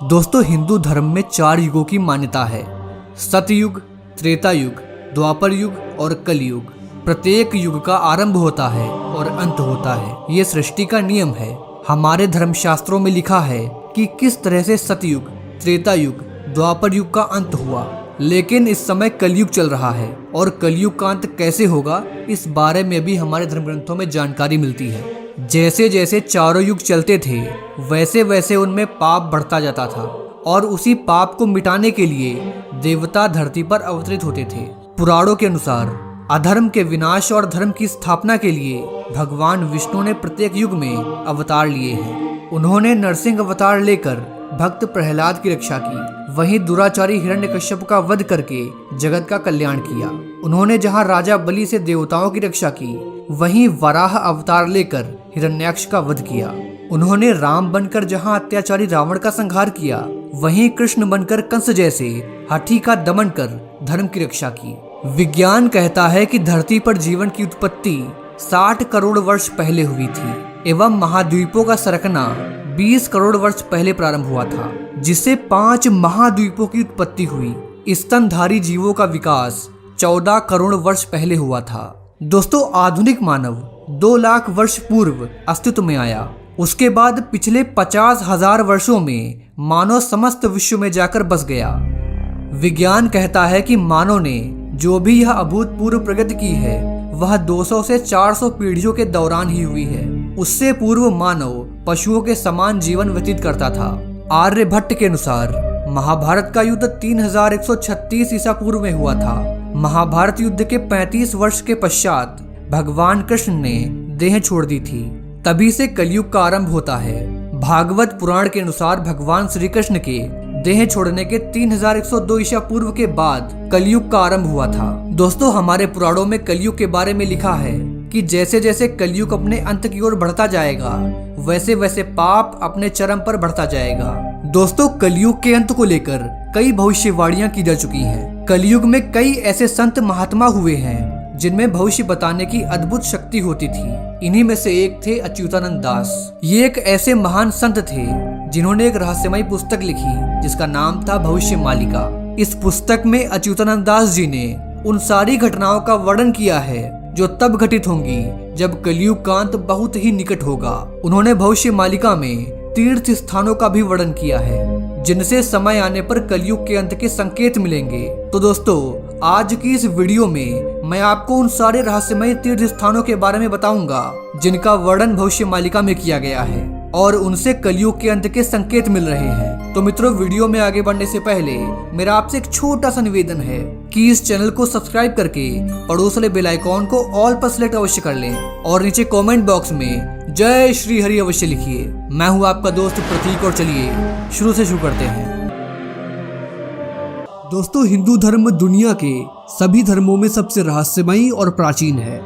दोस्तों, हिंदू धर्म में 4 युगों की मान्यता है। सतयुग, त्रेता युग, द्वापर युग और कलयुग। प्रत्येक युग का आरंभ होता है और अंत होता है। ये सृष्टि का नियम है। हमारे धर्मशास्त्रों में लिखा है कि किस तरह से सतयुग, त्रेता युग, द्वापर युग का अंत हुआ। लेकिन इस समय कलयुग चल रहा है और कलयुग का अंत कैसे होगा, इस बारे में भी हमारे धर्म ग्रंथों में जानकारी मिलती है। जैसे जैसे चारों युग चलते थे, वैसे वैसे उनमें पाप बढ़ता जाता था और उसी पाप को मिटाने के लिए देवता धरती पर अवतरित होते थे। पुराणों के अनुसार अधर्म के विनाश और धर्म की स्थापना के लिए भगवान विष्णु ने प्रत्येक युग में अवतार लिए हैं। उन्होंने नरसिंह अवतार लेकर भक्त प्रहलाद की रक्षा की, वहीं दुराचारी हिरण्यकश्यप का वध करके जगत का कल्याण किया। उन्होंने जहां राजा बलि से देवताओं की रक्षा की, वहीं वराह अवतार लेकर हिरण्याक्ष का वध किया। उन्होंने राम बनकर जहां अत्याचारी रावण का संहार किया, वहीं कृष्ण बनकर कंस जैसे हाथी का दमन कर धर्म की रक्षा की। विज्ञान कहता है कि धरती पर जीवन की उत्पत्ति 60 करोड़ वर्ष पहले हुई थी एवं महाद्वीपों का सरकना 20 करोड़ वर्ष पहले प्रारंभ हुआ था, जिससे 5 महाद्वीपों की उत्पत्ति हुई। स्तनधारी जीवों का विकास 14 करोड़ वर्ष पहले हुआ था। दोस्तों, आधुनिक मानव 2 लाख वर्ष पूर्व अस्तित्व में आया। उसके बाद पिछले 50,000 वर्षों में मानव समस्त विश्व में जाकर बस गया। विज्ञान कहता है कि मानव ने जो भी यह अभूतपूर्व प्रगति की है, वह 200 से 400 पीढ़ियों के दौरान ही हुई है। उससे पूर्व मानव पशुओं के समान जीवन व्यतीत करता था। आर्यभट्ट के अनुसार महाभारत का युद्ध 3136 ईसा पूर्व में हुआ था। महाभारत युद्ध के 35 वर्ष के पश्चात भगवान कृष्ण ने देह छोड़ दी थी। तभी से कलयुग का आरंभ होता है। भागवत पुराण के अनुसार भगवान श्री कृष्ण के देह छोड़ने के 3102 ईसा पूर्व के बाद कलयुग का आरंभ हुआ था। दोस्तों, हमारे पुराणों में कलयुग के बारे में लिखा है कि जैसे जैसे कलयुग अपने अंत की ओर बढ़ता जाएगा, वैसे वैसे पाप अपने चरम पर बढ़ता जाएगा। दोस्तों, कलयुग के अंत को लेकर कई भविष्यवाणियां की जा चुकी हैं। कलयुग में कई ऐसे संत महात्मा हुए हैं जिनमें भविष्य बताने की अद्भुत शक्ति होती थी। इन्हीं में से एक थे अच्युतानंद दास। ये एक ऐसे महान संत थे जिन्होंने एक रहस्यमयी पुस्तक लिखी जिसका नाम था भविष्य मालिका। इस पुस्तक में अच्युतानंद दास जी ने उन सारी घटनाओं का वर्णन किया है जो तब घटित होंगी जब कलयुग का अंत बहुत ही निकट होगा। उन्होंने भविष्य मालिका में तीर्थ स्थानों का भी वर्णन किया है जिनसे समय आने पर कलयुग के अंत के संकेत मिलेंगे। तो दोस्तों, आज की इस वीडियो में मैं आपको उन सारे रहस्यमय तीर्थ स्थानों के बारे में बताऊंगा जिनका वर्णन भविष्य मालिका में किया गया है और उनसे कलयुग के अंत के संकेत मिल रहे हैं। तो मित्रों, वीडियो में आगे बढ़ने से पहले मेरा आपसे एक छोटा सा निवेदन है कि इस चैनल को सब्सक्राइब करके पड़ोस वाले बेल आइकॉन को ऑल पर सिलेक्ट अवश्य कर लें और नीचे कमेंट बॉक्स में जय श्री हरि अवश्य लिखिए। मैं हूं आपका दोस्त प्रतीक और चलिए शुरू से शुरू करते हैं। दोस्तों, हिंदू धर्म दुनिया के सभी धर्मों में सबसे रहस्यमयी और प्राचीन है।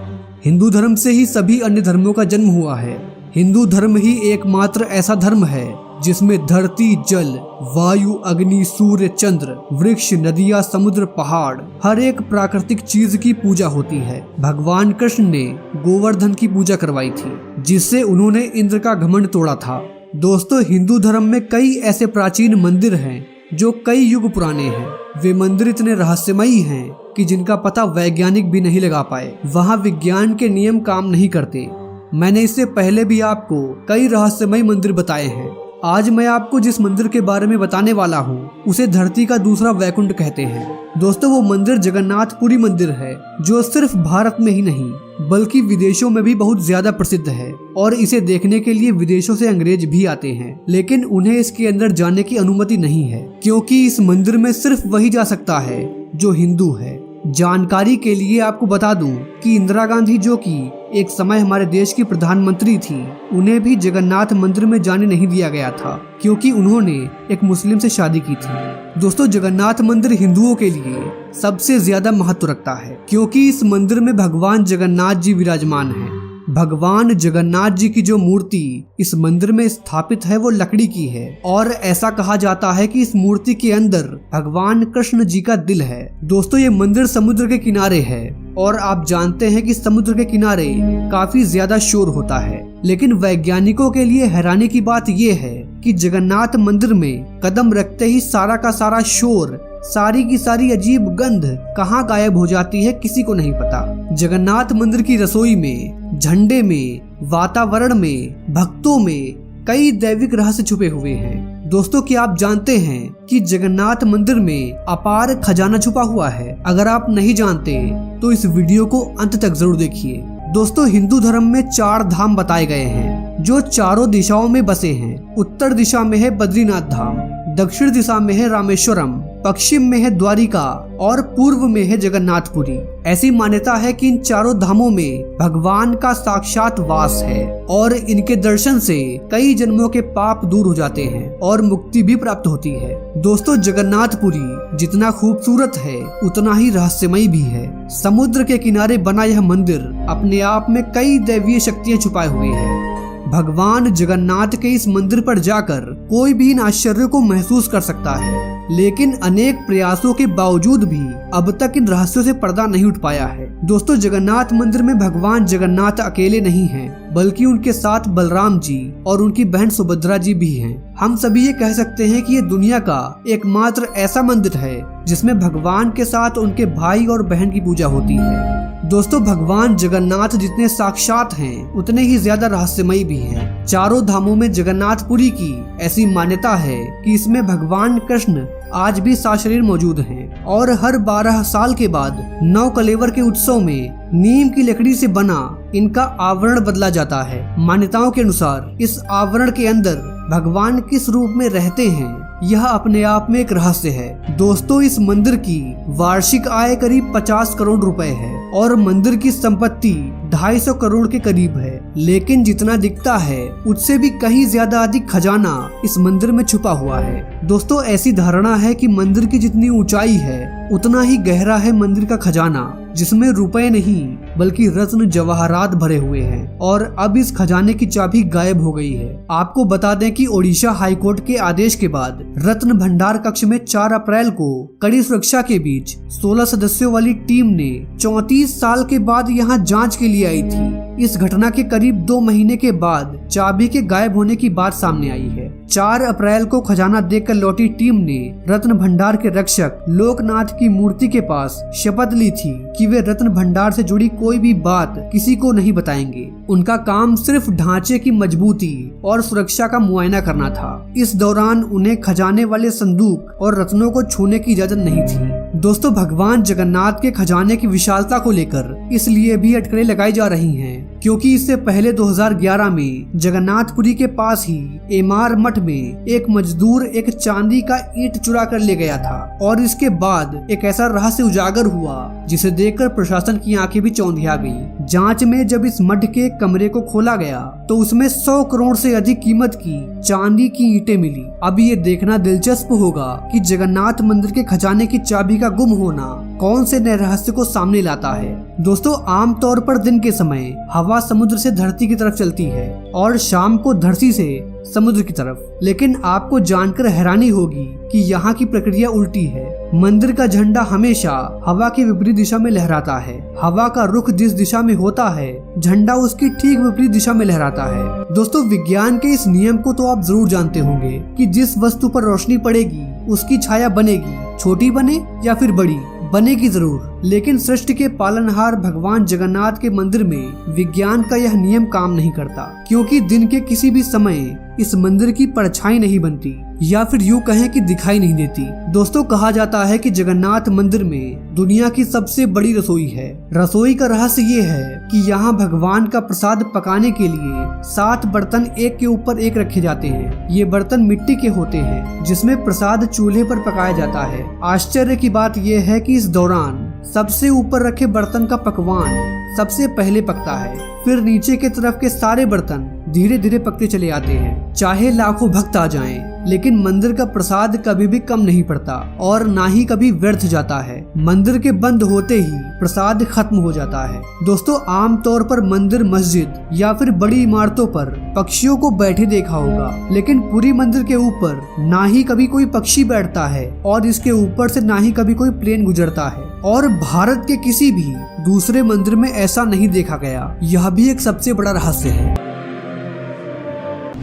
हिंदू धर्म से ही सभी अन्य धर्मों का जन्म हुआ है। हिंदू धर्म ही एकमात्र ऐसा धर्म है जिसमें धरती, जल, वायु, अग्नि, सूर्य, चंद्र, वृक्ष, नदियां, समुद्र, पहाड़, हर एक प्राकृतिक चीज की पूजा होती है। भगवान कृष्ण ने गोवर्धन की पूजा करवाई थी जिससे उन्होंने इंद्र का घमंड तोड़ा था। दोस्तों, हिंदू धर्म में कई ऐसे प्राचीन मंदिर हैं जो कई युग पुराने हैं। वे मंदिर इतने रहस्यमयी हैं कि जिनका पता वैज्ञानिक भी नहीं लगा पाए। वहाँ विज्ञान के नियम काम नहीं करते। मैंने इससे पहले भी आपको कई रहस्यमय मंदिर बताए हैं। आज मैं आपको जिस मंदिर के बारे में बताने वाला हूँ उसे धरती का दूसरा वैकुंठ कहते हैं। दोस्तों, वो मंदिर जगन्नाथपुरी मंदिर है जो सिर्फ भारत में ही नहीं बल्कि विदेशों में भी बहुत ज्यादा प्रसिद्ध है और इसे देखने के लिए विदेशों से अंग्रेज भी आते हैं, लेकिन उन्हें इसके अंदर जाने की अनुमति नहीं है क्योंकि इस मंदिर में सिर्फ वही जा सकता है जो हिंदू है। जानकारी के लिए आपको बता दूं कि इंदिरा गांधी, जो कि एक समय हमारे देश की प्रधानमंत्री थी, उन्हें भी जगन्नाथ मंदिर में जाने नहीं दिया गया था क्योंकि उन्होंने एक मुस्लिम से शादी की थी। दोस्तों, जगन्नाथ मंदिर हिंदुओं के लिए सबसे ज्यादा महत्व रखता है क्योंकि इस मंदिर में भगवान जगन्नाथ जी विराजमान हैं। भगवान जगन्नाथ जी की जो मूर्ति इस मंदिर में स्थापित है वो लकड़ी की है और ऐसा कहा जाता है कि इस मूर्ति के अंदर भगवान कृष्ण जी का दिल है। दोस्तों ये मंदिर समुद्र के किनारे है और आप जानते हैं कि समुद्र के किनारे काफी ज्यादा शोर होता है, लेकिन वैज्ञानिकों के लिए हैरानी की बात यह है कि जगन्नाथ मंदिर में कदम रखते ही सारा का सारा शोर, सारी की सारी अजीब गंध कहाँ गायब हो जाती है किसी को नहीं पता। जगन्नाथ मंदिर की रसोई में, झंडे में, वातावरण में, भक्तों में कई दैविक रहस्य छुपे हुए हैं। दोस्तों क्या आप जानते हैं कि जगन्नाथ मंदिर में अपार खजाना छुपा हुआ है? अगर आप नहीं जानते तो इस वीडियो को अंत तक जरूर देखिए। दोस्तों हिंदू धर्म में 4 धाम बताए गए हैं जो चारों दिशाओं में बसे हैं। उत्तर दिशा में है बद्रीनाथ धाम, दक्षिण दिशा में है रामेश्वरम, पश्चिम में है द्वारिका और पूर्व में है जगन्नाथपुरी। ऐसी मान्यता है कि इन चारों धामों में भगवान का साक्षात वास है और इनके दर्शन से कई जन्मों के पाप दूर हो जाते हैं और मुक्ति भी प्राप्त होती है। दोस्तों जगन्नाथपुरी जितना खूबसूरत है उतना ही रहस्यमय भी है। समुद्र के किनारे बना यह मंदिर अपने आप में कई दैवीय शक्तियां छुपाए हुए है। भगवान जगन्नाथ के इस मंदिर पर जाकर कोई भी इन आश्चर्यों को महसूस कर सकता है, लेकिन अनेक प्रयासों के बावजूद भी अब तक इन रहस्यों से पर्दा नहीं उठ पाया है। दोस्तों जगन्नाथ मंदिर में भगवान जगन्नाथ अकेले नहीं हैं, बल्कि उनके साथ बलराम जी और उनकी बहन सुभद्रा जी भी हैं। हम सभी ये कह सकते हैं कि ये दुनिया का एकमात्र ऐसा मंदिर है जिसमें भगवान के साथ उनके भाई और बहन की पूजा होती है। दोस्तों भगवान जगन्नाथ जितने साक्षात हैं उतने ही ज्यादा रहस्यमयी भी हैं। चारों धामों में जगन्नाथपुरी की ऐसी मान्यता है कि इसमें भगवान कृष्ण आज भी सशरीर मौजूद हैं और हर 12 साल के बाद नव कलेवर के उत्सव में नीम की लकड़ी से बना इनका आवरण बदला जाता है। मान्यताओं के अनुसार इस आवरण के अंदर भगवान किस रूप में रहते हैं यह अपने आप में एक रहस्य है। दोस्तों इस मंदिर की वार्षिक आय करीब 50 करोड़ रुपए है और मंदिर की संपत्ति 250 करोड़ के करीब है, लेकिन जितना दिखता है उससे भी कहीं ज्यादा अधिक खजाना इस मंदिर में छुपा हुआ है। दोस्तों ऐसी धारणा है कि मंदिर की जितनी ऊंचाई है उतना ही गहरा है मंदिर का खजाना, जिसमें रुपए नहीं बल्कि रत्न जवाहरात भरे हुए हैं और अब इस खजाने की चाबी गायब हो गई है। आपको बता दें कि ओडिशा हाईकोर्ट के आदेश के बाद रत्न भंडार कक्ष में 4 अप्रैल को कड़ी सुरक्षा के बीच 16 सदस्यों वाली टीम ने 34 साल के बाद यहाँ जांच के लिए आई थी। इस घटना के करीब 2 महीने के बाद चाबी के गायब होने की बात सामने आई है। 4 अप्रैल को खजाना देखकर लौटी टीम ने रत्न भंडार के रक्षक लोकनाथ की मूर्ति के पास शपथ ली थी कि वे रत्न भंडार से जुड़ी कोई भी बात किसी को नहीं बताएंगे। उनका काम सिर्फ ढांचे की मजबूती और सुरक्षा का मुआयना करना था। इस दौरान उन्हें खजाने वाले संदूक और रत्नों को छूने की इजाजत नहीं थी। दोस्तों भगवान जगन्नाथ के खजाने की विशालता को लेकर इसलिए भी अटकलें लगाई जा रही हैं क्योंकि इससे पहले 2011 में जगन्नाथपुरी के पास ही एमार मठ में एक मजदूर एक चांदी का ईंट चुरा कर ले गया था और इसके बाद एक ऐसा रहस्य उजागर हुआ जिसे देखकर प्रशासन की आंखें भी चौंधिया गईं। जांच में जब इस मठ के कमरे को खोला गया तो उसमें 100 करोड़ से अधिक कीमत की चांदी की ईंटें मिली। अब ये देखना दिलचस्प होगा कि जगन्नाथ मंदिर के खजाने की चाबी का गुम होना कौन से नए रहस्य को सामने लाता है। दोस्तों आमतौर पर दिन के समय हवा समुद्र से धरती की तरफ चलती है और शाम को धरती से समुद्र की तरफ, लेकिन आपको जानकर हैरानी होगी कि यहाँ की प्रक्रिया उल्टी है। मंदिर का झंडा हमेशा हवा के विपरीत दिशा में लहराता है। हवा का रुख जिस दिशा में होता है झंडा उसकी ठीक विपरीत दिशा में लहराता है। दोस्तों विज्ञान के इस नियम को तो आप जरूर जानते होंगे कि जिस वस्तु पर रोशनी पड़ेगी उसकी छाया बनेगी, छोटी बने या फिर बड़ी बनेगी जरूर। लेकिन सृष्टि के पालनहार भगवान जगन्नाथ के मंदिर में विज्ञान का यह नियम काम नहीं करता, क्योंकि दिन के किसी भी समय इस मंदिर की परछाई नहीं बनती या फिर यूं कहें कि दिखाई नहीं देती। दोस्तों कहा जाता है कि जगन्नाथ मंदिर में दुनिया की सबसे बड़ी रसोई है। रसोई का रहस्य ये है कि यहाँ भगवान का प्रसाद पकाने के लिए 7 बर्तन एक के ऊपर एक रखे जाते हैं। ये बर्तन मिट्टी के होते हैं जिसमें प्रसाद चूल्हे पर पकाया जाता है। आश्चर्य की बात यह है कि इस दौरान सबसे ऊपर रखे बर्तन का पकवान सबसे पहले पकता है, फिर नीचे के तरफ के सारे बर्तन धीरे धीरे पकते चले आते हैं। चाहे लाखों भक्त आ जाएं, लेकिन मंदिर का प्रसाद कभी भी कम नहीं पड़ता और ना ही कभी व्यर्थ जाता है। मंदिर के बंद होते ही प्रसाद खत्म हो जाता है। दोस्तों, आमतौर पर मंदिर, मस्जिद या फिर बड़ी इमारतों पर पक्षियों को बैठे देखा होगा, लेकिन पूरी मंदिर के ऊपर ना ही कभी कोई पक्षी बैठता है और इसके ऊपर से ना ही कभी कोई प्लेन गुजरता है, और भारत के किसी भी दूसरे मंदिर में ऐसा नहीं देखा गया। यह भी एक सबसे बड़ा रहस्य है।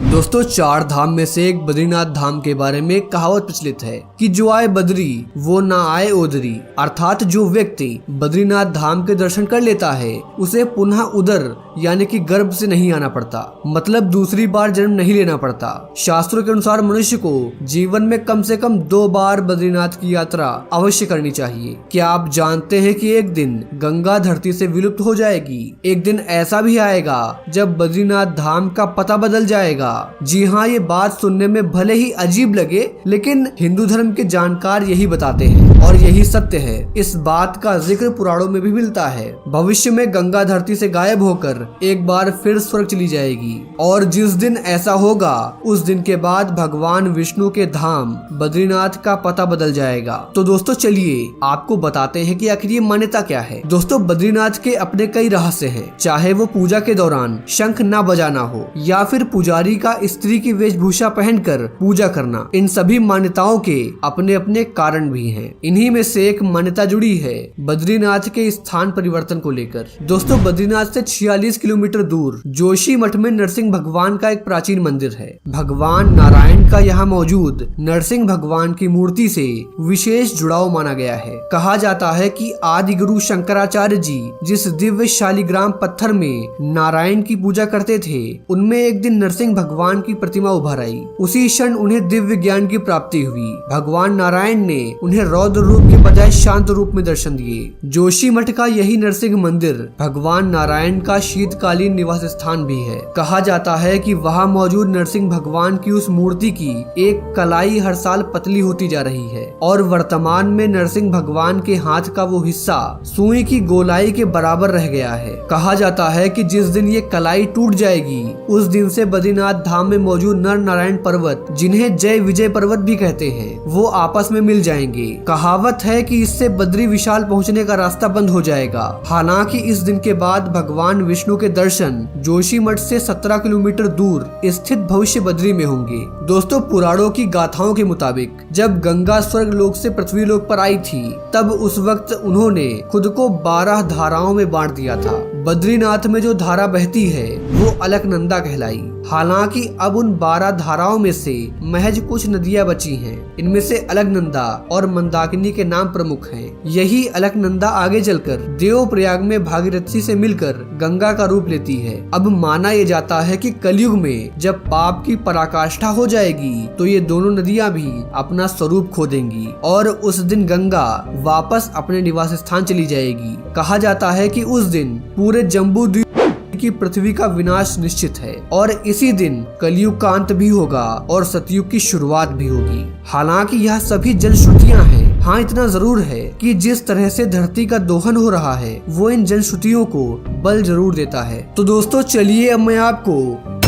दोस्तों, 4 धाम में से एक बद्रीनाथ धाम के बारे में एक कहावत प्रचलित है कि जो आए बद्री वो ना आए ओदरी, अर्थात जो व्यक्ति बद्रीनाथ धाम के दर्शन कर लेता है उसे पुनः उदर यानी कि गर्भ से नहीं आना पड़ता, मतलब दूसरी बार जन्म नहीं लेना पड़ता। शास्त्रों के अनुसार मनुष्य को जीवन में कम से कम 2 बार बद्रीनाथ की यात्रा अवश्य करनी चाहिए। क्या आप जानते हैं कि एक दिन गंगा धरती से विलुप्त हो जाएगी? एक दिन ऐसा भी आएगा जब बद्रीनाथ धाम का पता बदल जाएगा। जी हाँ, ये बात सुनने में भले ही अजीब लगे, लेकिन हिंदू धर्म के जानकार यही बताते हैं और यही सत्य है। इस बात का जिक्र पुराणों में भी मिलता है। भविष्य में गंगा धरती से गायब होकर एक बार फिर स्वर्ग चली जाएगी, और जिस दिन ऐसा होगा उस दिन के बाद भगवान विष्णु के धाम बद्रीनाथ का पता बदल जाएगा। तो दोस्तों, चलिए आपको बताते हैं कि आखिर ये मान्यता क्या है। दोस्तों, बद्रीनाथ के अपने कई रहस्य हैं, चाहे वो पूजा के दौरान शंख ना बजाना हो या फिर पुजारी का स्त्री की वेशभूषा पहनकर पूजा करना। इन सभी मान्यताओं के अपने अपने कारण भी हैं। इन्हीं में से एक मान्यता जुड़ी है बद्रीनाथ के स्थान परिवर्तन को लेकर। दोस्तों, बद्रीनाथ से 46 किलोमीटर दूर जोशी मठ में नरसिंह भगवान का एक प्राचीन मंदिर है। भगवान नारायण का यहाँ मौजूद नरसिंह भगवान की मूर्ति से विशेष जुड़ाव माना गया है। कहा जाता है कि आदि गुरु शंकराचार्य जी जिस दिव्य शालिग्राम पत्थर में नारायण की पूजा करते थे, उनमें एक दिन नरसिंह भगवान की प्रतिमा उभर आई। उसी क्षण उन्हें दिव्य ज्ञान की प्राप्ति हुई। भगवान नारायण ने उन्हें रौद्र रूप के बजाय शांत रूप में दर्शन दिए। जोशी मठ का यही नरसिंह मंदिर भगवान नारायण का शीतकालीन निवास स्थान भी है। कहा जाता है कि वहां मौजूद नरसिंह भगवान की उस मूर्ति की एक कलाई हर साल पतली होती जा रही है और वर्तमान में नरसिंह भगवान के हाथ का वो हिस्सा सुई की गोलाई के बराबर रह गया है। कहा जाता है कि जिस दिन ये कलाई टूट जाएगी उस दिन से बद्रीनाथ धाम में मौजूद नर नारायण पर्वत, जिन्हें जय विजय पर्वत भी कहते हैं, वो आपस में मिल जाएंगे। कहावत है कि इससे बद्री विशाल पहुंचने का रास्ता बंद हो जाएगा। हालांकि इस दिन के बाद भगवान विष्णु के दर्शन जोशी मठ से 17 किलोमीटर दूर स्थित भविष्य बद्री में होंगे। दोस्तों, पुराणों की गाथाओं के मुताबिक जब गंगा स्वर्ग लोक से पृथ्वी लोक पर आई थी, तब उस वक्त उन्होंने खुद को 12 धाराओं में बांट दिया था। बद्रीनाथ में जो धारा बहती है वो अलकनंदा कहलाई। हालांकि अब उन 12 धाराओं में से महज कुछ नदियां बची हैं। इनमें से अलकनंदा और मंदाकिनी के नाम प्रमुख हैं। यही अलकनंदा आगे चलकर देवप्रयाग में भागीरथी से मिलकर गंगा का रूप लेती है। अब माना यह जाता है कि कलयुग में जब पाप की पराकाष्ठा हो जाएगी तो ये दोनों नदियां भी अपना स्वरूप खो देंगी और उस दिन गंगा वापस अपने निवास स्थान चली जाएगी। कहा जाता है कि उस दिन पूरे जम्बू द्वीप की पृथ्वी का विनाश निश्चित है और इसी दिन कलयुग का अंत भी होगा और सतयुग की शुरुआत भी होगी। हालांकि यह सभी जनश्रुतियां हैं। हाँ, इतना जरूर है कि जिस तरह से धरती का दोहन हो रहा है वो इन जनश्रुतियों को बल जरूर देता है। तो दोस्तों, चलिए अब मैं आपको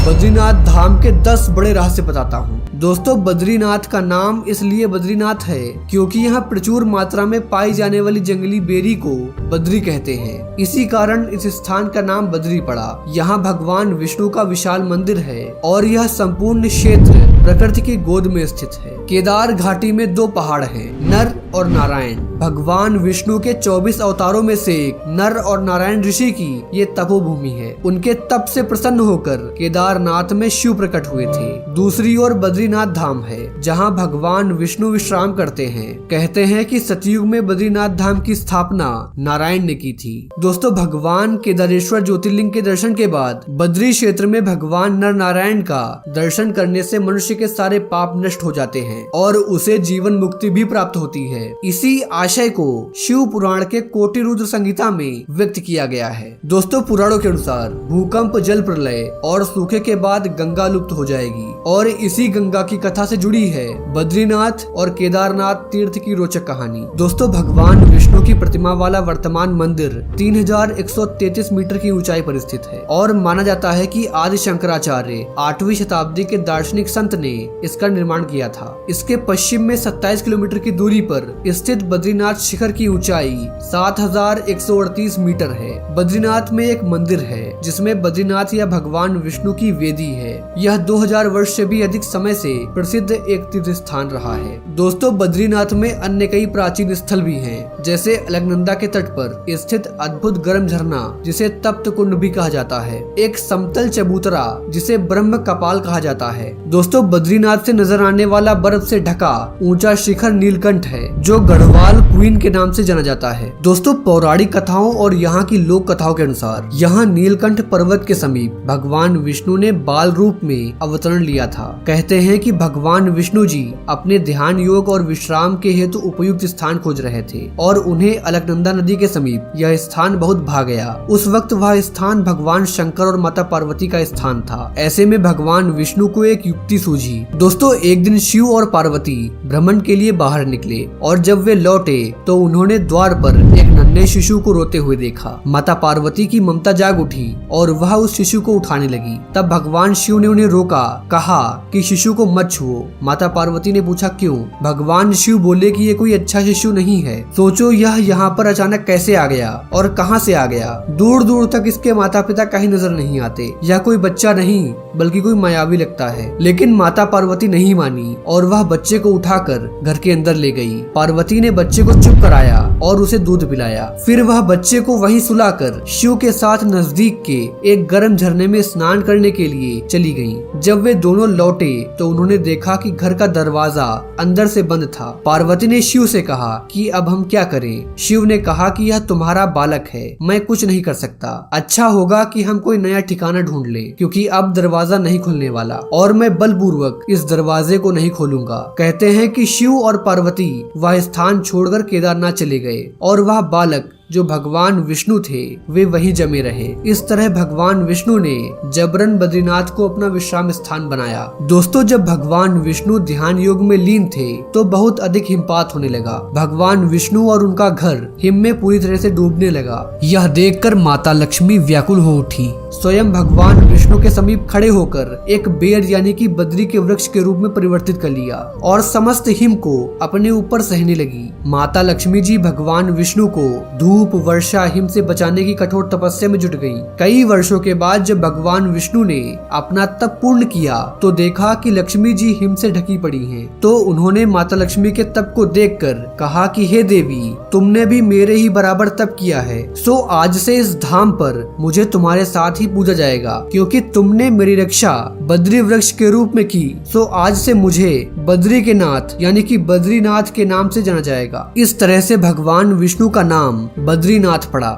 बद्रीनाथ धाम के 10 बड़े रहस्य बताता हूँ। दोस्तों, बद्रीनाथ का नाम इसलिए बद्रीनाथ है क्योंकि यहाँ प्रचुर मात्रा में पाई जाने वाली जंगली बेरी को बद्री कहते हैं। इसी कारण इस स्थान का नाम बद्री पड़ा। यहाँ भगवान विष्णु का विशाल मंदिर है और यह संपूर्ण क्षेत्र प्रकृति की गोद में स्थित है। केदार घाटी में 2 पहाड़ हैं, नर और नारायण। भगवान विष्णु के 24 अवतारों में से एक नर और नारायण ऋषि की ये तपोभूमि है। उनके तप से प्रसन्न होकर केदारनाथ में शिव प्रकट हुए थे। दूसरी ओर बद्रीनाथ धाम है जहाँ भगवान विष्णु विश्राम करते हैं। कहते हैं कि सतयुग में बद्रीनाथ धाम की स्थापना नारायण ने की थी। दोस्तों, भगवान केदारेश्वर ज्योतिर्लिंग के दर्शन के बाद बद्री क्षेत्र में भगवान नर नारायण का दर्शन करने से मनुष्य के सारे पाप नष्ट हो जाते हैं और उसे जीवन मुक्ति भी प्राप्त होती है। इसी आशय को शिव पुराण के कोटि रुद्र संहिता में व्यक्त किया गया है। दोस्तों, पुराणों के अनुसार भूकंप, जल प्रलय और सूखे के बाद गंगा लुप्त हो जाएगी और इसी गंगा की कथा से जुड़ी है बद्रीनाथ और केदारनाथ तीर्थ की रोचक कहानी। दोस्तों, भगवान विष्णु की प्रतिमा वाला वर्तमान मंदिर 3133 मीटर की ऊंचाई पर स्थित है और माना जाता है कि आदि शंकराचार्य 8वीं शताब्दी के दार्शनिक संत ने इसका निर्माण किया था। इसके पश्चिम में 27 किलोमीटर की दूरी पर स्थित बद्रीनाथ शिखर की ऊंचाई 7138 मीटर है। बद्रीनाथ में एक मंदिर है जिसमें बद्रीनाथ या भगवान विष्णु की वेदी है। यह 2000 वर्ष से भी अधिक समय से प्रसिद्ध एक तीर्थ स्थान रहा है। दोस्तों, बद्रीनाथ में अन्य कई प्राचीन स्थल भी हैं, जैसे अलकनंदा के तट पर स्थित अद्भुत गर्म झरना जिसे तप्त कुंड भी कहा जाता है, एक समतल चबूतरा जिसे ब्रह्म कपाल कहा जाता है। दोस्तों, बद्रीनाथ से नजर आने वाला बर्फ से ढका ऊंचा शिखर नीलकंठ है जो गढ़वाल क्वीन के नाम से जाना जाता है। दोस्तों, पौराणिक कथाओं और यहाँ की लोक कथाओं के अनुसार यहाँ नीलकंठ पर्वत के समीप भगवान विष्णु ने बाल रूप में अवतरण लिया था। कहते हैं कि भगवान विष्णु जी अपने ध्यान योग और विश्राम के हेतु उपयुक्त स्थान खोज रहे थे और उन्हें अलकनंदा नदी के समीप यह स्थान बहुत भा गया। उस वक्त वह स्थान भगवान शंकर और माता पार्वती का स्थान था। ऐसे में भगवान विष्णु को एक युक्ति सूझी। दोस्तों, एक दिन शिव और पार्वती भ्रमण के लिए बाहर निकले और जब वे लौटे तो उन्होंने द्वार पर एक नन्हे शिशु को रोते हुए देखा। माता पार्वती की ममता जाग उठी और वह उस शिशु को उठाने लगी। तब भगवान शिव ने उन्हें रोका, कहा कि शिशु को मत छुओ। माता पार्वती ने पूछा क्यों? भगवान शिव बोले कि ये कोई अच्छा शिशु नहीं है। सोचो यह यहाँ पर अचानक कैसे आ गया और कहाँ से आ गया? दूर दूर तक इसके माता पिता कहीं नजर नहीं आते। यह कोई बच्चा नहीं बल्कि कोई मायावी लगता है। लेकिन माता पार्वती नहीं मानी और वह बच्चे को उठाकर घर के अंदर ले गई। पार्वती ने बच्चे को चुप कराया और उसे दूध पिलाया। फिर वह बच्चे को वहीं सुलाकर शिव के साथ नजदीक के एक गर्म झरने में स्नान करने के लिए चली गईं। जब वे दोनों लौटे तो उन्होंने देखा कि घर का दरवाजा अंदर से बंद था। पार्वती ने शिव से कहा कि अब हम क्या करें? शिव ने कहा कि यह तुम्हारा बालक है, मैं कुछ नहीं कर सकता। अच्छा होगा कि हम कोई नया ठिकाना ढूंढ लें, क्योंकि अब दरवाजा नहीं खुलने वाला और मैं बलपूर्वक इस दरवाजे को नहीं खोलूंगा। कहते हैं कि शिव और पार्वती वह स्थान छोड़कर केदारनाथ चले गए और वह बालक जो भगवान विष्णु थे वे वहीं जमे रहे। इस तरह भगवान विष्णु ने जबरन बद्रीनाथ को अपना विश्राम स्थान बनाया। दोस्तों, जब भगवान विष्णु ध्यान योग में लीन थे तो बहुत अधिक हिमपात होने लगा। भगवान विष्णु और उनका घर हिम में पूरी तरह से डूबने लगा। यह देखकर माता लक्ष्मी व्याकुल हो उठी। स्वयं भगवान विष्णु के समीप खड़े होकर एक बेर यानी कि बद्री के वृक्ष के रूप में परिवर्तित कर लिया और समस्त हिम को अपने ऊपर सहने लगी। माता लक्ष्मी जी भगवान विष्णु को धूप वर्षा हिम से बचाने की कठोर तपस्या में जुट गईं। कई वर्षों के बाद जब भगवान विष्णु ने अपना तप पूर्ण किया तो देखा कि लक्ष्मी जी हिम से ढकी पड़ी हैं। तो उन्होंने माता लक्ष्मी के तप को देखकर कहा कि हे देवी, तुमने भी मेरे ही बराबर तप किया है, सो आज से इस धाम पर मुझे तुम्हारे साथ ही पूजा जाएगा, क्योंकि तुमने मेरी रक्षा बद्री वृक्ष के रूप में की। सो आज से मुझे बद्री के नाथ यानी कि बद्रीनाथ के नाम से जाना जाएगा। इस तरह से भगवान विष्णु का नाम बद्रीनाथ पड़ा।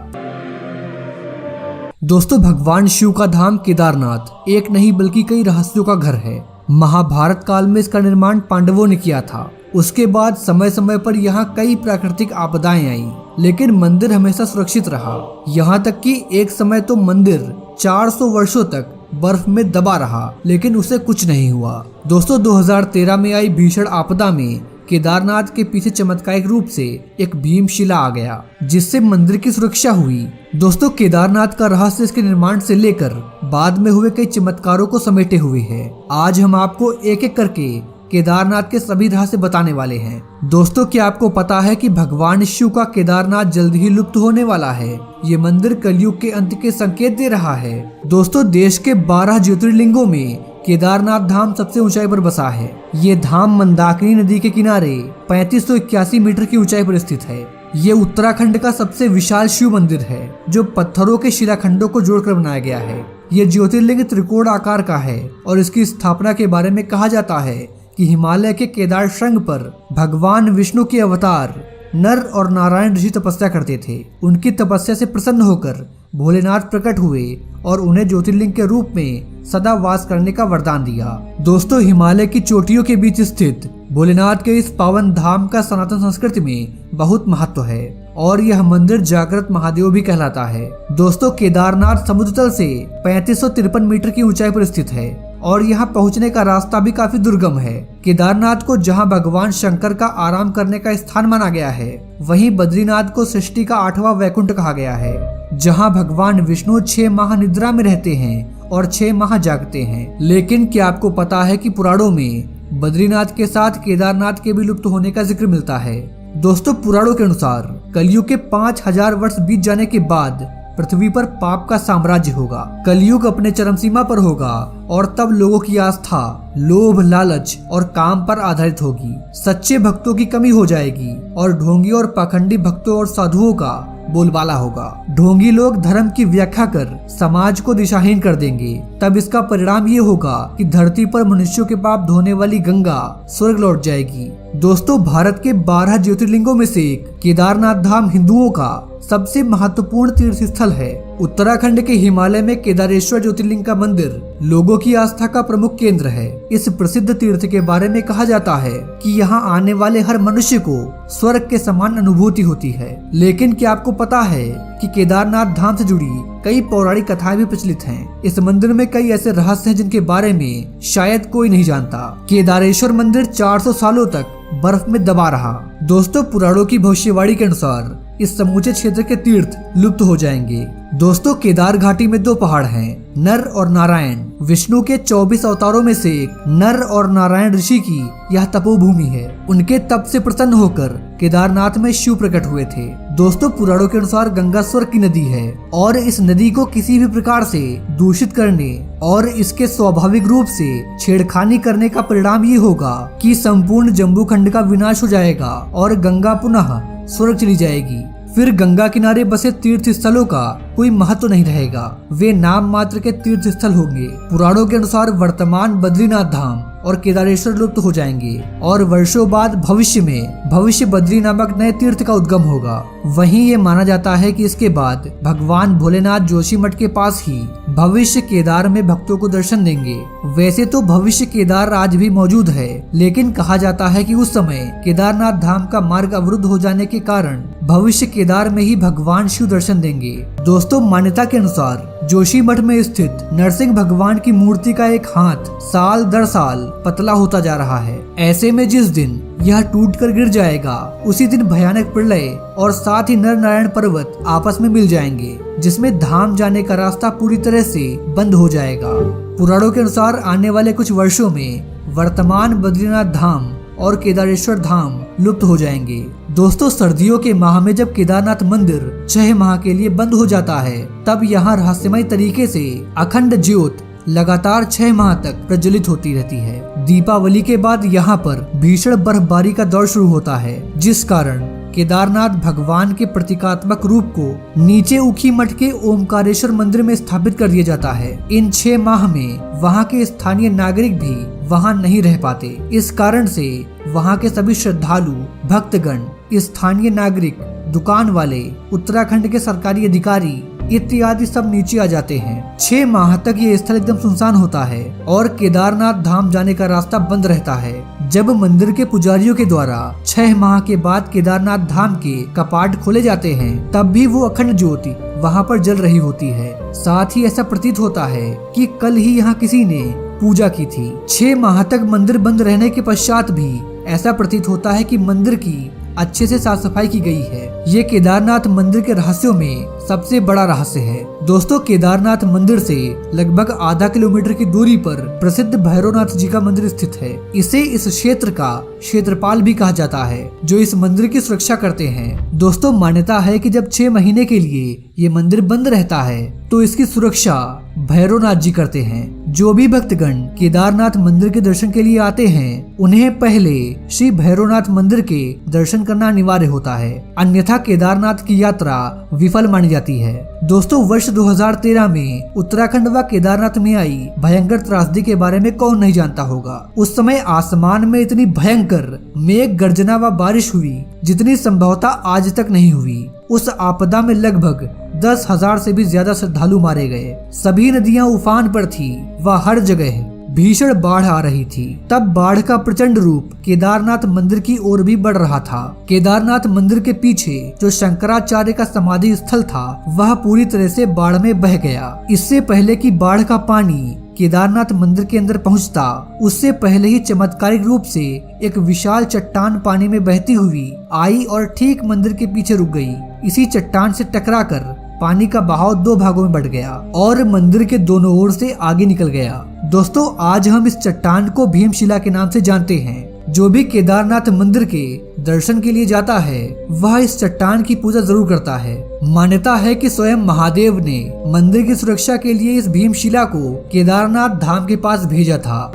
दोस्तों, भगवान शिव का धाम केदारनाथ एक नहीं बल्कि कई रहस्यों का घर है। महाभारत काल में इसका निर्माण पांडवों ने किया था। उसके बाद समय समय पर यहाँ कई प्राकृतिक आपदाएं आईं, लेकिन मंदिर हमेशा सुरक्षित रहा। यहाँ तक कि एक समय तो मंदिर 400 वर्षों तक बर्फ में दबा रहा, लेकिन उसे कुछ नहीं हुआ। दोस्तों, 2013 में आई भीषण आपदा में केदारनाथ के पीछे चमत्कारिक रूप से एक भीमशिला आ गया, जिससे मंदिर की सुरक्षा हुई। दोस्तों, केदारनाथ का रहस्य इसके निर्माण से लेकर बाद में हुए कई चमत्कारों को समेटे हुए है। आज हम आपको एक एक करके केदारनाथ के सभी रहस्य बताने वाले हैं। दोस्तों, क्या आपको पता है कि भगवान शिव का केदारनाथ जल्द ही लुप्त होने वाला है? ये मंदिर कलयुग के अंत के संकेत दे रहा है। दोस्तों, देश के 12 ज्योतिर्लिंगों में केदारनाथ धाम सबसे ऊंचाई पर बसा है। ये धाम मंदाकिनी नदी के किनारे 3581 मीटर की ऊंचाई पर स्थित है। ये उत्तराखंड का सबसे विशाल शिव मंदिर है, जो पत्थरों के शिलाखंडों को जोड़कर बनाया गया है। ये ज्योतिर्लिंग त्रिकोण आकार का है और इसकी स्थापना के बारे में कहा जाता है कि हिमालय के केदार श्रृंग पर भगवान विष्णु के अवतार नर और नारायण ऋषि तपस्या करते थे। उनकी तपस्या से प्रसन्न होकर भोलेनाथ प्रकट हुए और उन्हें ज्योतिर्लिंग के रूप में सदा वास करने का वरदान दिया। दोस्तों, हिमालय की चोटियों के बीच स्थित भोलेनाथ के इस पावन धाम का सनातन संस्कृति में बहुत महत्व है और यह मंदिर जागृत महादेव भी कहलाता है। दोस्तों, केदारनाथ समुद्र तल से 3553 मीटर की ऊंचाई पर स्थित है और यहाँ पहुँचने का रास्ता भी काफी दुर्गम है। केदारनाथ को जहाँ भगवान शंकर का आराम करने का स्थान माना गया है, वहीं बद्रीनाथ को सृष्टि का 8वां वैकुंठ कहा गया है, जहाँ भगवान विष्णु 6 माह निद्रा में रहते हैं और 6 माह जागते हैं। लेकिन क्या आपको पता है कि पुराणों में बद्रीनाथ के साथ केदारनाथ के भी लुप्त होने का जिक्र मिलता है। दोस्तों, पुराणों के अनुसार कलयुग के 5000 वर्ष बीत जाने के बाद पृथ्वी पर पाप का साम्राज्य होगा। कलयुग अपने चरम सीमा पर होगा और तब लोगों की आस्था लोभ, लालच और काम पर आधारित होगी। सच्चे भक्तों की कमी हो जाएगी और ढोंगी और पाखंडी भक्तों और साधुओं का बोलबाला होगा। ढोंगी लोग धर्म की व्याख्या कर समाज को दिशाहीन कर देंगे। तब इसका परिणाम ये होगा कि धरती पर मनुष्यों के पाप धोने वाली गंगा स्वर्ग लौट जाएगी। दोस्तों, भारत के 12 ज्योतिर्लिंगों में से एक केदारनाथ धाम हिंदुओं का सबसे महत्वपूर्ण तीर्थ स्थल है। उत्तराखंड के हिमालय में केदारेश्वर ज्योतिर्लिंग का मंदिर लोगों की आस्था का प्रमुख केंद्र है। इस प्रसिद्ध तीर्थ के बारे में कहा जाता है कि यहाँ आने वाले हर मनुष्य को स्वर्ग के समान अनुभूति होती है। लेकिन क्या आपको पता है कि केदारनाथ धाम से जुड़ी कई पौराणिक कथाएं भी प्रचलित हैं। इस मंदिर में कई ऐसे रहस्य हैं जिनके बारे में शायद कोई नहीं जानता। केदारेश्वर मंदिर 400 सालों तक बर्फ में दबा रहा। दोस्तों, पुराणों की भविष्यवाणी के अनुसार इस समूचे क्षेत्र के तीर्थ लुप्त हो जाएंगे। दोस्तों, केदार घाटी में 2 पहाड़ हैं, नर और नारायण। विष्णु के 24 अवतारों में से एक नर और नारायण ऋषि की यह तपोभूमि है। उनके तप से प्रसन्न होकर केदारनाथ में शिव प्रकट हुए थे। दोस्तों, पुराणों के अनुसार गंगा स्वर्ग की नदी है और इस नदी को किसी भी प्रकार से दूषित करने और इसके स्वाभाविक रूप से छेड़खानी करने का परिणाम ये होगा कि संपूर्ण जम्बू खंड का विनाश हो जाएगा और गंगा पुनः स्वर्ग चली जाएगी। फिर गंगा किनारे बसे तीर्थ स्थलों का कोई महत्व नहीं रहेगा, वे नाम मात्र के तीर्थ स्थल होंगे। पुराणों के अनुसार वर्तमान बद्रीनाथ धाम और केदारेश्वर लुप्त हो जाएंगे और वर्षों बाद भविष्य बद्री नामक नए तीर्थ का उद्गम होगा। वहीं ये माना जाता है कि इसके बाद भगवान भोलेनाथ जोशीमठ के पास ही भविष्य केदार में भक्तों को दर्शन देंगे। वैसे तो भविष्य केदार आज भी मौजूद है, लेकिन कहा जाता है कि उस समय केदारनाथ धाम का मार्ग अवरुद्ध हो जाने के कारण भविष्य केदार में ही भगवान शिव दर्शन देंगे। दोस्तों, मान्यता के अनुसार जोशीमठ में स्थित नरसिंह भगवान की मूर्ति का एक हाथ साल दर साल पतला होता जा रहा है। ऐसे में जिस दिन यह टूटकर गिर जाएगा, उसी दिन भयानक प्रलय और साथ ही नर नारायण पर्वत आपस में मिल जाएंगे, जिसमें धाम जाने का रास्ता पूरी तरह से बंद हो जाएगा। पुराणों के अनुसार आने वाले कुछ वर्षों में वर्तमान बद्रीनाथ धाम और केदारेश्वर धाम लुप्त हो जाएंगे। दोस्तों, सर्दियों के माह में जब केदारनाथ मंदिर 6 माह के लिए बंद हो जाता है, तब यहाँ रहस्यमय तरीके से अखंड ज्योत लगातार 6 माह तक प्रज्वलित होती रहती है। दीपावली के बाद यहाँ पर भीषण बर्फबारी का दौर शुरू होता है, जिस कारण केदारनाथ भगवान के प्रतीकात्मक रूप को नीचे उखी मठ के ओमकारेश्वर मंदिर में स्थापित कर दिया जाता है। इन 6 माह में वहाँ के स्थानीय नागरिक भी वहाँ नहीं रह पाते। इस कारण से वहाँ के सभी श्रद्धालु, भक्तगण, स्थानीय नागरिक, दुकान वाले, उत्तराखंड के सरकारी अधिकारी इत्यादि सब नीचे आ जाते हैं। 6 माह तक ये स्थल एकदम सुनसान होता है और केदारनाथ धाम जाने का रास्ता बंद रहता है। जब मंदिर के पुजारियों के द्वारा 6 माह के बाद केदारनाथ धाम के कपाट खोले जाते हैं, तब भी वो अखंड ज्योति वहाँ पर जल रही होती है। साथ ही ऐसा प्रतीत होता है कि कल ही यहाँ किसी ने पूजा की थी। 6 माह तक मंदिर बंद रहने के पश्चात भी ऐसा प्रतीत होता है कि मंदिर की अच्छे से साफ सफाई की गई है। ये केदारनाथ मंदिर के रहस्यों में सबसे बड़ा रहस्य है। दोस्तों, केदारनाथ मंदिर से लगभग आधा किलोमीटर की दूरी पर प्रसिद्ध भैरवनाथ जी का मंदिर स्थित है। इसे इस क्षेत्र का क्षेत्रपाल भी कहा जाता है, जो इस मंदिर की सुरक्षा करते हैं। दोस्तों, मान्यता है कि जब 6 महीने के लिए ये मंदिर बंद रहता है, तो इसकी सुरक्षा भैरवनाथ जी करते हैं। जो भी भक्तगण केदारनाथ मंदिर के दर्शन के लिए आते हैं, उन्हें पहले श्री भैरवनाथ मंदिर के दर्शन करना अनिवार्य होता है, अन्यथा केदारनाथ की यात्रा विफल मानी जाती है। दोस्तों, वर्ष 2013 में उत्तराखंड व केदारनाथ में आई भयंकर त्रासदी के बारे में कौन नहीं जानता होगा। उस समय आसमान में इतनी भयंकर मेघ गर्जना व बारिश हुई जितनी संभवतः आज तक नहीं हुई। उस आपदा में लगभग 10,000 से भी ज्यादा श्रद्धालु मारे गए। सभी नदियां उफान पर थी व हर जगह भीषण बाढ़ आ रही थी। तब बाढ़ का प्रचंड रूप केदारनाथ मंदिर की ओर भी बढ़ रहा था। केदारनाथ मंदिर के पीछे जो शंकराचार्य का समाधि स्थल था, वह पूरी तरह से बाढ़ में बह गया। इससे पहले कि बाढ़ का पानी केदारनाथ मंदिर के अंदर पहुंचता, उससे पहले ही चमत्कारिक रूप से एक विशाल चट्टान पानी में बहती हुई आई और ठीक मंदिर के पीछे रुक गई। इसी चट्टान से टकराकर पानी का बहाव दो भागों में बढ़ गया और मंदिर के दोनों ओर से आगे निकल गया। दोस्तों, आज हम इस चट्टान को भीमशिला के नाम से जानते हैं। जो भी केदारनाथ मंदिर के दर्शन के लिए जाता है वह इस चट्टान की पूजा जरूर करता है। मान्यता है कि स्वयं महादेव ने मंदिर की सुरक्षा के लिए इस भीमशिला को केदारनाथ धाम के पास भेजा था।